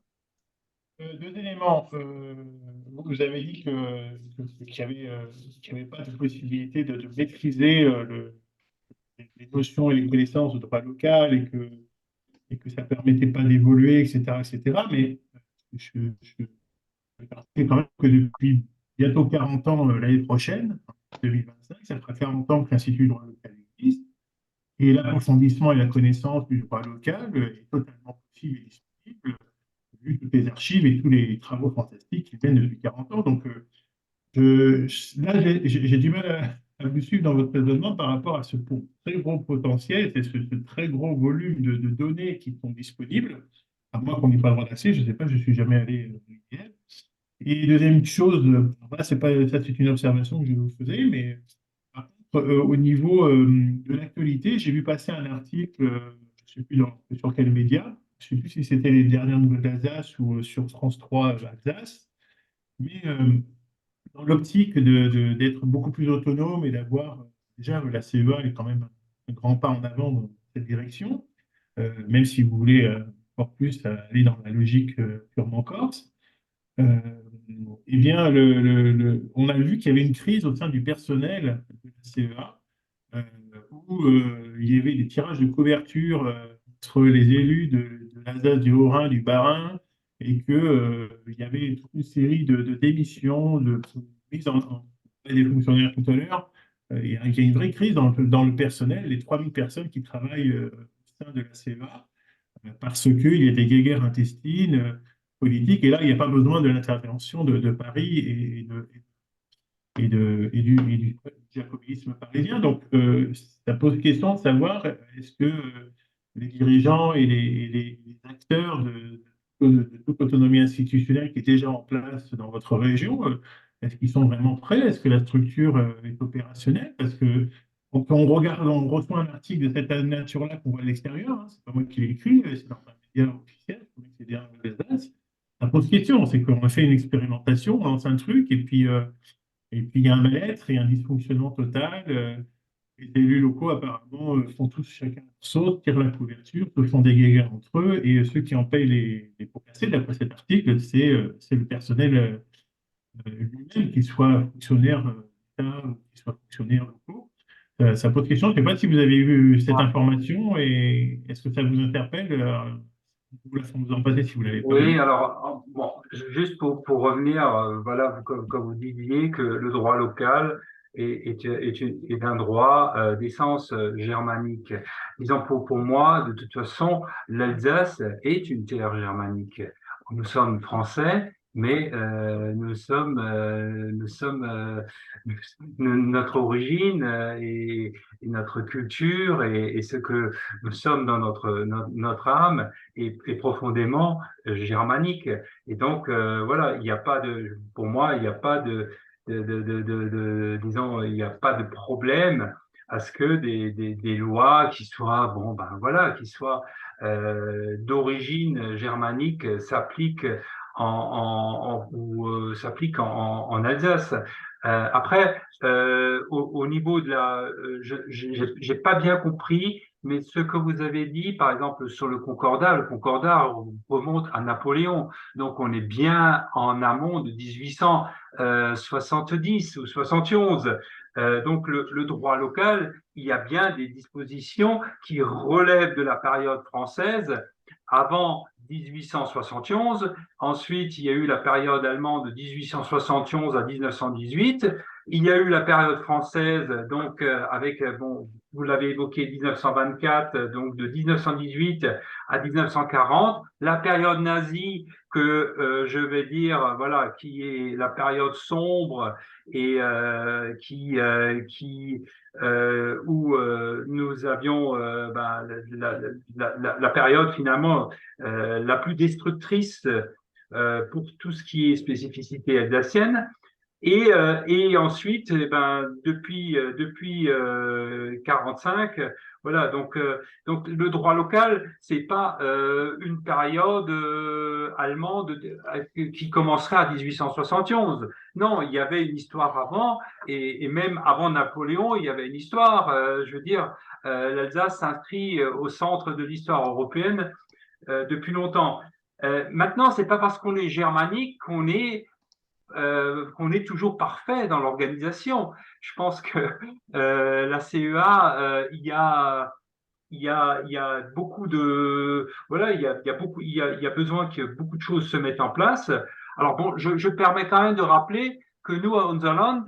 Deux éléments. Vous avez dit qu'il n'y avait pas de possibilité de maîtriser les notions et les connaissances de droit local et que ça ne permettait pas d'évoluer, etc., etc. Mais je sais quand même que depuis bientôt 40 ans, l'année prochaine, en 2025, ça fera 40 ans que l'Institut du droit local existe. Et l'approfondissement et la connaissance du droit local est totalement possible et disponible, vu toutes les archives et tous les travaux fantastiques qui viennent depuis 40 ans. Donc, là, j'ai du mal à vous suivre dans votre raisonnement par rapport à ce très gros potentiel et ce très gros volume de données qui sont disponibles, à moins qu'on n'ait pas le droit d'accès. Je ne sais pas, je ne suis jamais allé dans l'IDF. Et deuxième chose, voilà, c'est pas, ça c'est une observation que je vous faisais, mais par contre, au niveau de l'actualité, j'ai vu passer un article, je ne sais plus sur quel média, je ne sais plus si c'était les dernières nouvelles d'Alsace ou sur France 3 Alsace, mais dans l'optique d'être beaucoup plus autonome et d'avoir, déjà la CEA est quand même un grand pas en avant dans cette direction, même si vous voulez encore plus aller dans la logique purement corse. Eh bien, on a vu qu'il y avait une crise au sein du personnel de la CEA, où il y avait des tirages de couverture entre les élus de l'Alsace, du Haut-Rhin, du Bas-Rhin, et qu'il y avait toute une série de démissions, de mises en des fonctionnaires tout à l'heure. Il y a une vraie crise dans le personnel, les 3000 personnes qui travaillent au sein de la CEA, parce qu'il y a des guéguerres intestines politiques, et là, il n'y a pas besoin de l'intervention de Paris et du jacobinisme parisien. Donc, ça pose question de savoir est-ce que les dirigeants et les acteurs de toute autonomie institutionnelle qui est déjà en place dans votre région, est-ce qu'ils sont vraiment prêts? Est-ce que la structure est opérationnelle? Parce que quand on regarde, on reçoit un article de cette nature-là qu'on voit à l'extérieur, hein, c'est pas moi qui l'ai écrit, c'est dans un média officiel, c'est des ça pose question. C'est qu'on a fait une expérimentation, on lance un truc, et puis il y a un mal-être et un dysfonctionnement total. Les élus locaux, apparemment, font tous chacun leur sauce, tirent la couverture, se font des guéguerres entre eux, et ceux qui en payent les pots cassés, d'après cet article, c'est le personnel lui-même, qu'il soit fonctionnaire d'État ou qu'il soit fonctionnaire locaux. Ça pose question. Je ne sais pas si vous avez vu cette information et est-ce que ça vous interpelle? Vous la faites nous en passer si vous ne l'avez pas Oui, vu. alors, bon, juste pour revenir, voilà, comme vous disiez, que le droit local est un droit d'essence germanique. Disons, pour moi, de toute façon, l'Alsace est une terre germanique. Nous sommes français mais notre origine et notre culture et ce que nous sommes dans notre âme est profondément germanique. Et donc, voilà, il n'y a pas pour moi, il n'y a pas disons, il n'y a pas de problème à ce que des lois qui soient, bon, ben voilà, qui soient d'origine germanique s'appliquent ou s'applique en Alsace. Après, au niveau de j'ai pas bien compris, mais ce que vous avez dit, par exemple sur le Concordat remonte à Napoléon, donc on est bien en amont de 1870 ou 71. Donc le droit local, il y a bien des dispositions qui relèvent de la période française avant 1871. Ensuite, il y a eu la période allemande de 1871 à 1918. Il y a eu la période française, donc avec, bon, vous l'avez évoqué, 1924, donc de 1918 à 1940. La période nazie, que je vais dire, voilà, qui est la période sombre et où nous avions la période finalement la plus destructrice pour tout ce qui est spécificité alsacienne. Et ensuite, eh ben, depuis 45, voilà. Donc le droit local, c'est pas une période allemande qui commencerait à 1871. Non, il y avait une histoire avant, et même avant Napoléon, il y avait une histoire. Je veux dire, l'Alsace s'inscrit au centre de l'histoire européenne depuis longtemps. Maintenant, c'est pas parce qu'on est germanique qu'on est toujours parfait dans l'organisation. Je pense que la CEA, il y a beaucoup de, voilà, il y a besoin que beaucoup de choses se mettent en place. Alors bon, je permets quand même de rappeler que nous, à Unserland,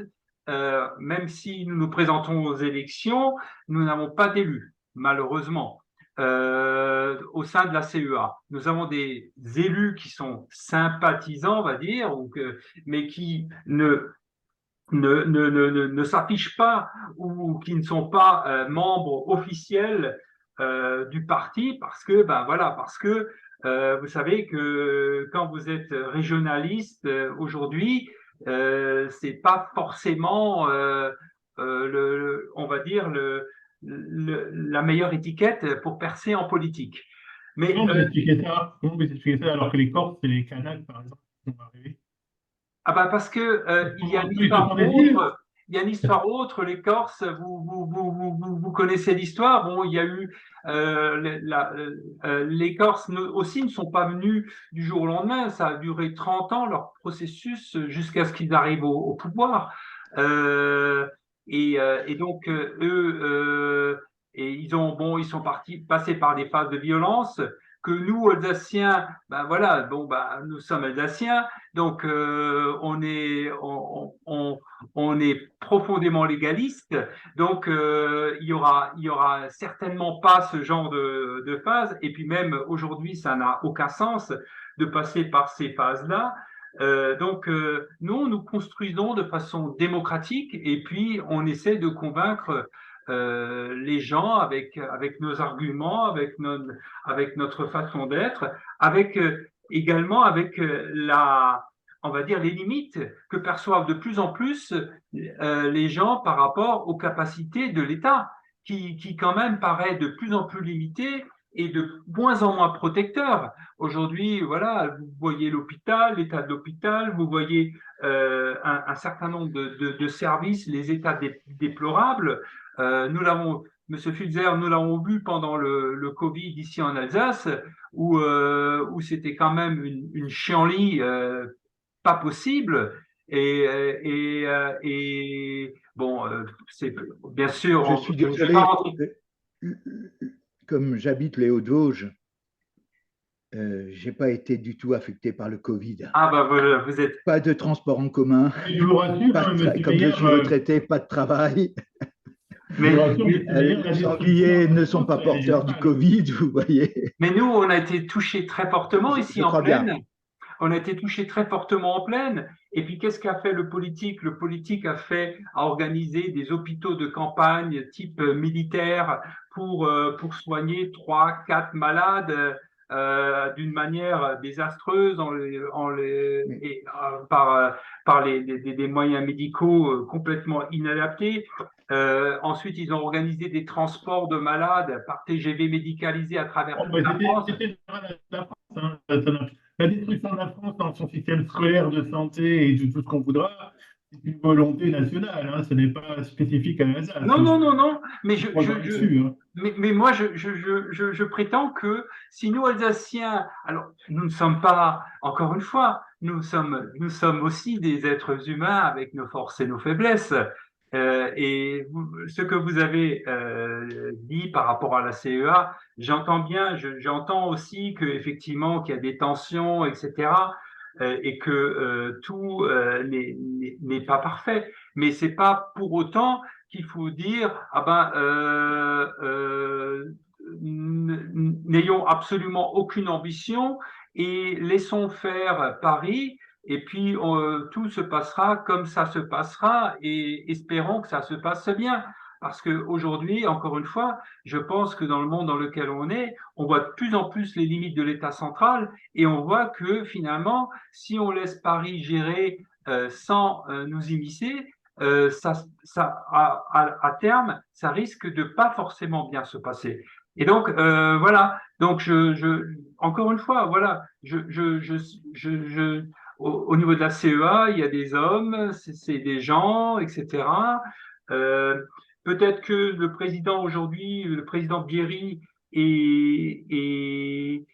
même si nous nous présentons aux élections, nous n'avons pas d'élus, malheureusement. Au sein de la CEA. Nous avons des élus qui sont sympathisants, on va dire, mais qui ne s'affichent pas ou qui ne sont pas membres officiels du parti parce que vous savez que quand vous êtes régionaliste aujourd'hui, c'est pas forcément on va dire la meilleure étiquette pour percer en politique. Mais comment vous expliquez ça alors que les Corses et les Kanaks, par exemple, sont arrivés? parce que il y a une histoire autre. Il y a une histoire autre. Les Corses, vous connaissez l'histoire. Bon, il y a eu les Corses aussi ne sont pas venus du jour au lendemain. Ça a duré 30 ans leur processus jusqu'à ce qu'ils arrivent au pouvoir. Et donc ils sont passés par des phases de violence que nous Alsaciens, ben voilà, bon ben nous sommes Alsaciens, donc on est profondément légaliste, donc il y aura certainement pas ce genre de phase, et puis même aujourd'hui ça n'a aucun sens de passer par ces phases-là. Nous construisons de façon démocratique et puis on essaie de convaincre les gens avec nos arguments, avec notre façon d'être, également avec on va dire les limites que perçoivent de plus en plus les gens par rapport aux capacités de l'État, qui quand même paraît de plus en plus limité et de moins en moins protecteur. Aujourd'hui, voilà, vous voyez l'hôpital, l'état de l'hôpital, vous voyez un certain nombre de services, les états déplorables. Monsieur Fulzer, nous l'avons vu pendant le Covid ici en Alsace, où c'était quand même une chienlit pas possible. Bon, c'est bien sûr. Je suis désolé. Comme j'habite les Hauts-de-Vosges, j'ai pas été du tout affecté par le Covid. Ah bah vous êtes pas de transport en commun. Je vous rassure, comme je suis retraité, pas de travail. Mais les sangliers ne sont pas porteurs du Covid, vous voyez. Mais nous, on a été touchés très fortement ici en plaine. on a été touché très fortement en pleine. Et puis, qu'est-ce qu'a fait le politique? Le politique a organisé des hôpitaux de campagne type militaire pour soigner 3, 4 malades d'une manière désastreuse par des moyens médicaux complètement inadaptés. Ensuite, ils ont organisé des transports de malades par TGV médicalisés à travers Oh, toute bah, la France. c'était la France, hein. La destruction de la France dans son système scolaire, de santé et de tout ce qu'on voudra, c'est une volonté nationale, hein. Ce n'est pas spécifique à Alsace. Non, non, non, non, mais, Je crois là-dessus, hein. mais moi, je prétends que si nous, Alsaciens, alors nous ne sommes pas, encore une fois, nous sommes aussi des êtres humains avec nos forces et nos faiblesses. Ce que vous avez dit par rapport à la CEA, j'entends bien, j'entends aussi que effectivement qu'il y a des tensions, etc., et que tout n'est pas parfait. Mais c'est pas pour autant qu'il faut dire ah ben n'ayons absolument aucune ambition et laissons faire Paris et puis tout se passera comme ça se passera et espérons que ça se passe bien. Parce qu'aujourd'hui, encore une fois, je pense que dans le monde dans lequel on voit de plus en plus les limites de l'État central et on voit que finalement, si on laisse Paris gérer sans nous immiscer, à terme, ça risque de pas forcément bien se passer. Et donc, voilà. Donc, encore une fois, voilà, au niveau de la CEA, il y a des hommes, c'est des gens, etc. Euh, Peut-être que le président aujourd'hui, le président Bierry, qui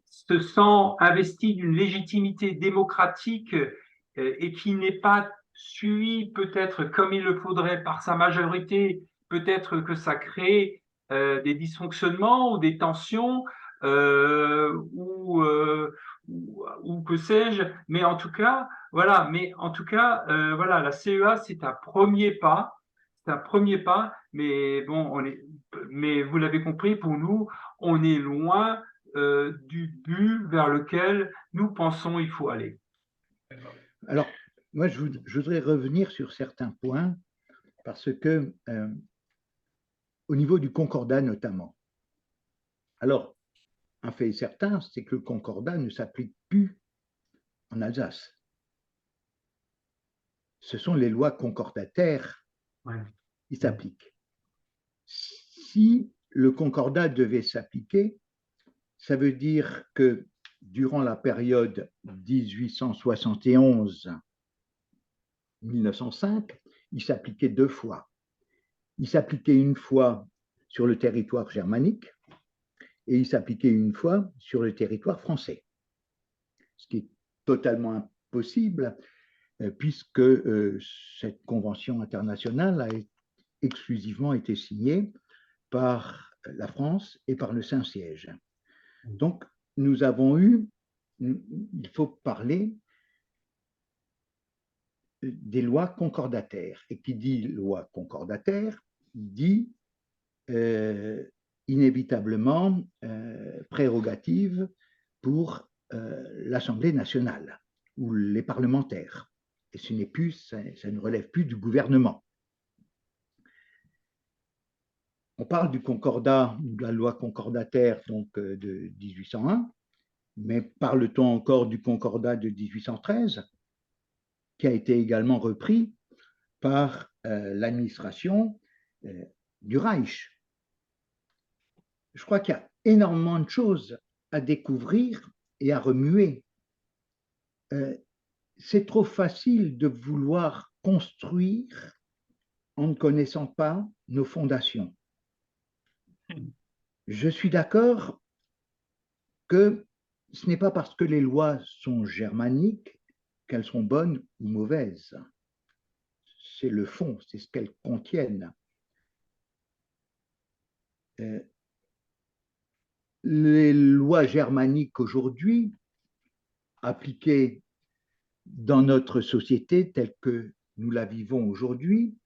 se sent investi d'une légitimité démocratique et qui n'est pas suivi peut-être comme il le faudrait par sa majorité, peut-être que ça crée des dysfonctionnements ou des tensions ou que sais-je. Mais en tout cas, voilà. Mais en tout cas, voilà, la CEA c'est un premier pas. C'est un premier pas, mais bon, mais vous l'avez compris, pour nous, on est loin du but vers lequel nous pensons il faut aller. Alors, moi, je voudrais revenir sur certains points parce que, au niveau du concordat notamment, alors, un fait certain, c'est que le concordat ne s'applique plus en Alsace. Ce sont les lois concordataires qui s'appliquent. Si le concordat devait s'appliquer, ça veut dire que durant la période 1871-1905, il s'appliquait 2 fois. Il s'appliquait une fois sur le territoire germanique et il s'appliquait une fois sur le territoire français. Ce qui est totalement impossible puisque cette convention internationale a exclusivement été signée par la France et par le Saint-Siège. Donc, nous avons eu, il faut parler des lois concordataires. Et qui dit loi concordataire dit inévitablement prérogative pour l'Assemblée nationale ou les parlementaires. Et ce n'est plus, ça ne relève plus du gouvernement. On parle du concordat, de la loi concordataire donc, de 1801, mais parle-t-on encore du concordat de 1813, qui a été également repris par l'administration du Reich. Je crois qu'il y a énormément de choses à découvrir et à remuer. C'est trop facile de vouloir construire en ne connaissant pas nos fondations. Je suis d'accord que ce n'est pas parce que les lois sont germaniques qu'elles sont bonnes ou mauvaises. C'est le fond, c'est ce qu'elles contiennent. Les lois germaniques aujourd'hui, appliquées dans notre société telle que nous la vivons aujourd'hui,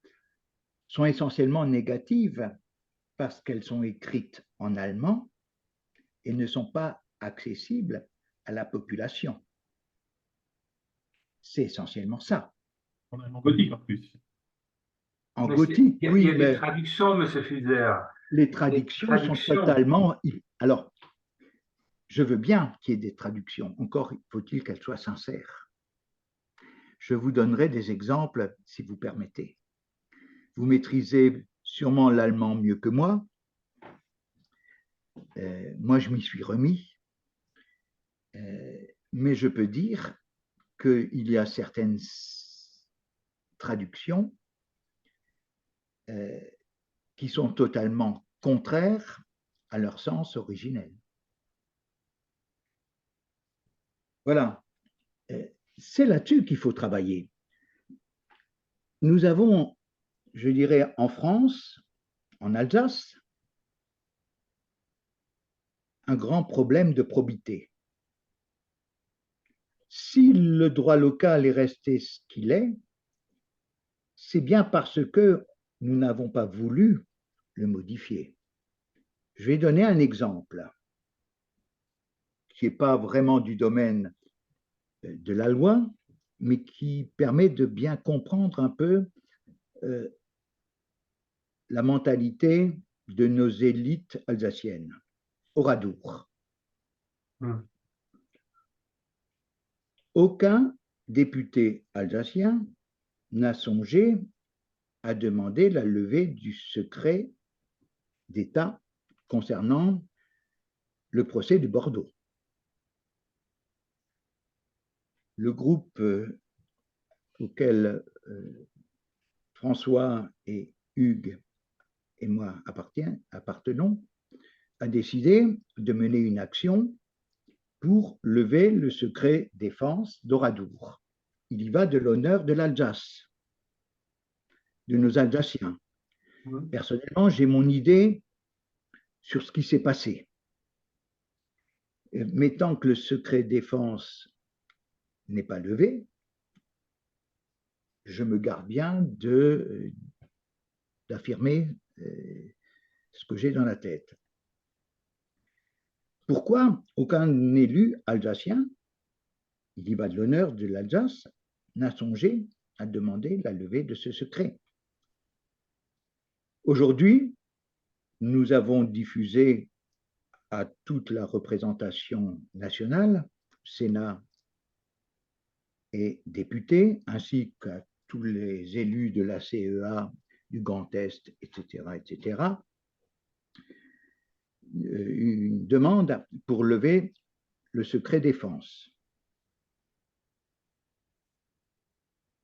sont essentiellement négatives parce qu'elles sont écrites en allemand et ne sont pas accessibles à la population. C'est essentiellement ça. On a en gothique en plus. En Mais gothique, il oui, y a des mais traductions, M. Fuser. les Des traductions sont traductions. totalement... Alors, je veux bien qu'il y ait des traductions, encore faut-il qu'elles soient sincères. Je vous donnerai des exemples, si vous permettez. Vous maîtrisez sûrement l'allemand mieux que moi. Moi, je m'y suis remis. Mais je peux dire qu'il y a certaines traductions qui sont totalement contraires à leur sens originel. Voilà. C'est là-dessus qu'il faut travailler. Nous avons, je dirais, en France, en Alsace, un grand problème de probité. Si le droit local est resté ce qu'il est, c'est bien parce que nous n'avons pas voulu le modifier. Je vais donner un exemple qui n'est pas vraiment du domaine de la loi, mais qui permet de bien comprendre un peu la mentalité de nos élites alsaciennes. Oradour. Aucun député alsacien n'a songé à demander la levée du secret d'État concernant le procès de Bordeaux. Le groupe auquel François et Hugues et moi appartenons a décidé de mener une action pour lever le secret défense d'Oradour. Il y va de l'honneur de l'Alsace, de nos Alsaciens. Personnellement, j'ai mon idée sur ce qui s'est passé. Mais tant que le secret défense n'est pas levé, je me garde bien d'affirmer ce que j'ai dans la tête. Pourquoi aucun élu alsacien, il y va de l'honneur de l'Alsace, n'a songé à demander la levée de ce secret? Aujourd'hui, nous avons diffusé à toute la représentation nationale, Sénat et députés, ainsi qu'à tous les élus de la CEA, du Grand Est, etc., une demande pour lever le secret défense.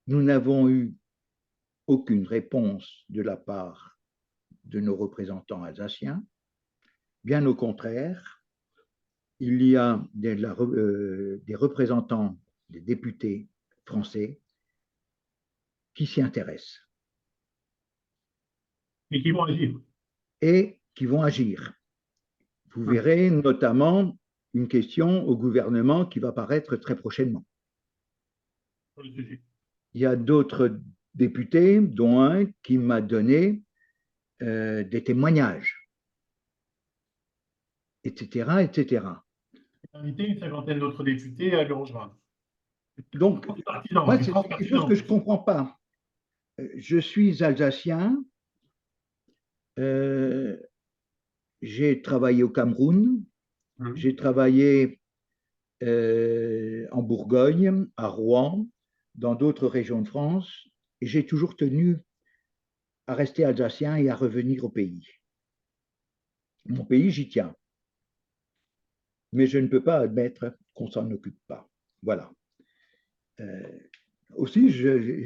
Nous n'avons eu aucune réponse de la part de nos représentants alsaciens. Bien au contraire, il y a des représentants, des députés français qui s'y intéressent. Et qui vont agir. Et qui vont agir. Vous verrez notamment une question au gouvernement qui va paraître très prochainement. Il y a d'autres députés, dont un qui m'a donné des témoignages, etc., etc. Invité une cinquantaine d'autres députés à le rejoindre. Donc, moi, c'est quelque chose que je ne comprends pas. Je suis alsacien, j'ai travaillé au Cameroun, j'ai travaillé en Bourgogne, à Rouen, dans d'autres régions de France, et j'ai toujours tenu à rester alsacien et à revenir au pays. Mon pays, j'y tiens. Mais je ne peux pas admettre qu'on ne s'en occupe pas. Voilà. Aussi,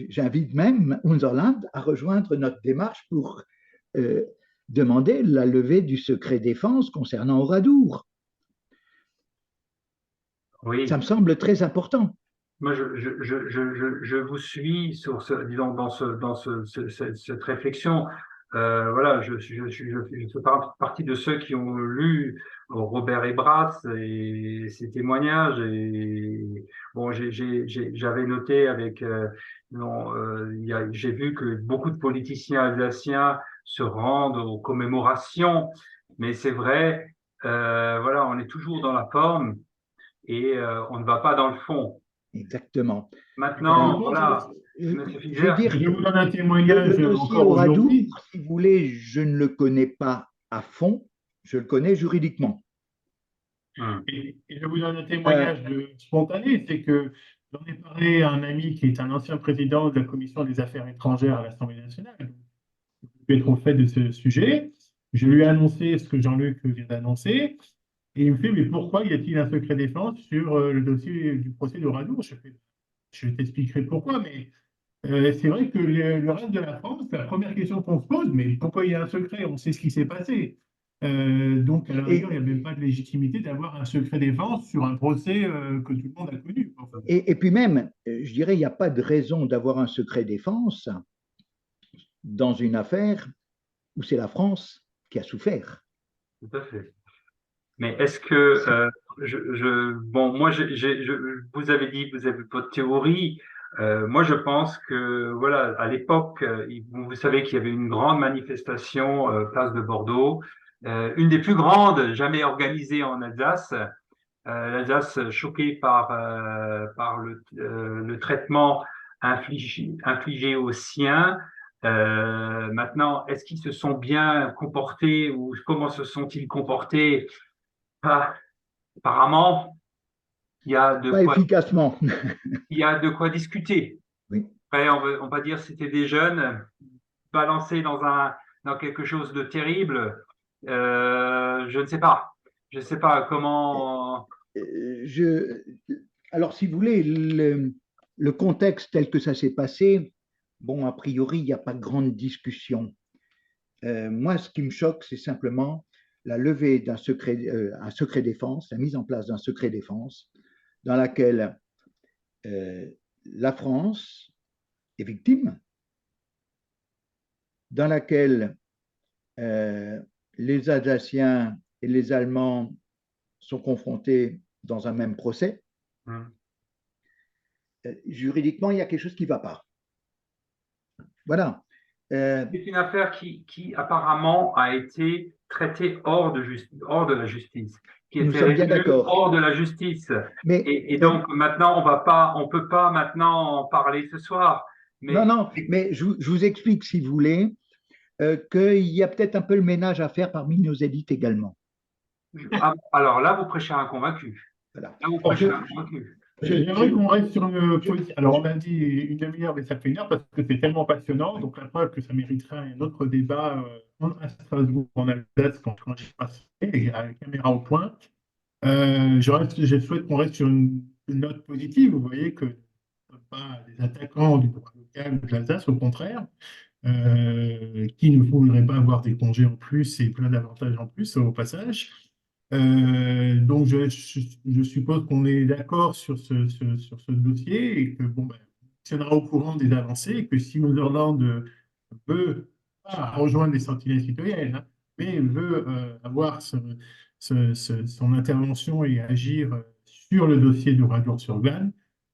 j'invite même Unserland à rejoindre notre démarche pour demander la levée du secret défense concernant Oradour. Oui. Ça me semble très important. Moi, je vous suis sur disons, dans cette réflexion. Voilà, je fais partie de ceux qui ont lu Robert Ebras et ses témoignages. Et bon, j'avais noté avec, j'ai vu que beaucoup de politiciens alsaciens se rendent aux commémorations, mais c'est vrai, voilà, on est toujours dans la forme. et on ne va pas dans le fond. Exactement. Maintenant, Donc, voilà, Je Monsieur je veux Fizer, dire, je vous donne un le témoignage dossier encore Oradour, aujourd'hui. si vous voulez, je ne le connais pas à fond, je le connais juridiquement. Et je vous donne un Euh, témoignage spontané, c'est que j'en ai parlé à un ami qui est un ancien président de la Commission des Affaires étrangères à l'Assemblée nationale, qui peut être au fait de ce sujet. Je lui ai annoncé ce que Jean-Luc vient d'annoncer, et il me fait, mais pourquoi y a-t-il un secret défense sur le dossier du procès de Radour? Je t'expliquerai pourquoi, mais c'est vrai que le reste de la France, la première question qu'on se pose, mais pourquoi il y a un secret? On sait ce qui s'est passé. Donc, à la rigueur, il et, n'y a même pas de légitimité d'avoir un secret défense sur un procès que tout le monde a connu. Enfin, et puis même, je dirais, il n'y a pas de raison d'avoir un secret défense dans une affaire où c'est la France qui a souffert. tout à fait. Mais est-ce que, bon, moi, vous avez dit, vous avez votre théorie. Moi, je pense que, voilà, à l'époque, vous savez qu'il y avait une grande manifestation place de Bordeaux, une des plus grandes jamais organisées en Alsace. L'Alsace choquée par le traitement infligé aux siens. Maintenant, est-ce qu'ils se sont bien comportés ou comment se sont-ils comportés? Ah, apparemment, il y a de Pas quoi, efficacement. il y a de quoi discuter. Oui. Après, on va dire que c'était des jeunes balancés dans quelque chose de terrible. Je ne sais pas. Je ne sais pas comment. Je, alors, si vous voulez, le contexte tel que ça s'est passé, bon, a priori, il n'y a pas de grande discussion. Moi, ce qui me choque, c'est simplement la levée d'un secret, un secret défense, la mise en place d'un secret défense dans laquelle la France est victime, dans laquelle les Alsaciens et les Allemands sont confrontés dans un même procès. Juridiquement, il y a quelque chose qui ne va pas. Voilà. C'est une affaire qui apparemment a été traitée hors de la justice, qui Nous était sommes bien résolue d'accord. hors de la justice. Mais Et donc maintenant, on peut pas maintenant en parler ce soir. non, Mais non, mais je vous explique, si vous voulez, qu'il y a peut-être un peu le ménage à faire parmi nos élites également. alors là, vous prêchez un convaincu. Voilà. Là, vous alors, prêchez un convaincu. j'aimerais qu'on reste sur une politique. Alors, on a dit une demi-heure, mais ça fait une heure parce que c'est tellement passionnant. Donc, la preuve que ça mériterait un autre débat à Strasbourg, en Alsace, quand j'y passerai, à la caméra au point. Je souhaite qu'on reste sur une note positive. Vous voyez que nous ne sommes pas des attaquants du droit local de l'Alsace, au contraire, qui ne voudraient pas avoir des congés en plus et plein d'avantages en plus au passage. Donc, je suppose qu'on est d'accord sur sur ce dossier et que bon, ben, on tiendra au courant des avancées et que si Sunderland veut pas rejoindre les sentinelles citoyennes, hein, mais veut avoir son intervention et agir sur le dossier de Radour-sur-Glane,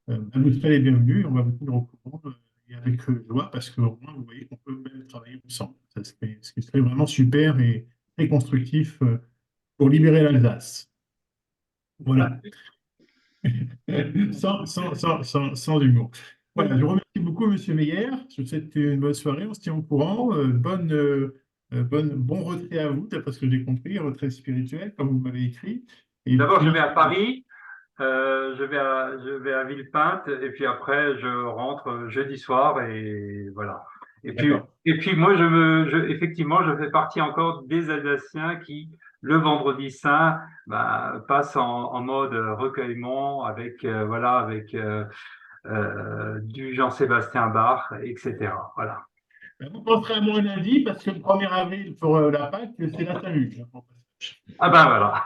ben, vous serez les bienvenus. On va vous tenir au courant et avec joie parce qu'au moins, vous voyez qu'on peut même travailler ensemble. Ce qui serait vraiment super et très constructif pour libérer l'Alsace. Voilà. Sans humour. Voilà, je vous remercie beaucoup, Monsieur Meyer. Je vous souhaite une bonne soirée. On se tient au courant. Bon retrait à vous, d'après ce que j'ai compris, retrait spirituel, comme vous m'avez écrit. Et D'abord, je puis, vais à Paris, je vais à Villepinte, et puis après, je rentre jeudi soir, et voilà. d'accord. Et puis moi, effectivement, je fais partie encore des Alsaciens qui, le vendredi saint, bah, passent en mode recueillement avec, voilà, avec du Jean-Sébastien Bach, etc. Voilà. Vous penserez à moi lundi, parce que le 1er avril, pour la Pâques, c'est la Salut. Ah ben voilà.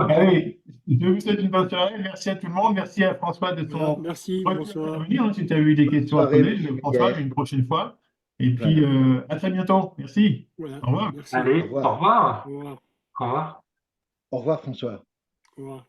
Allez, je vous souhaite une bonne soirée. Merci à tout le monde. Merci à François de Voilà, son merci, refus bonsoir. d'intervenir. Si tu as eu des Bonne questions à soirée, poser, Monsieur François, Meyer. une prochaine fois. Et puis, Voilà. à très bientôt. Merci. Voilà, Au revoir. merci. Au Allez, au revoir. revoir. Au revoir. Au revoir. Au revoir, François. Au revoir.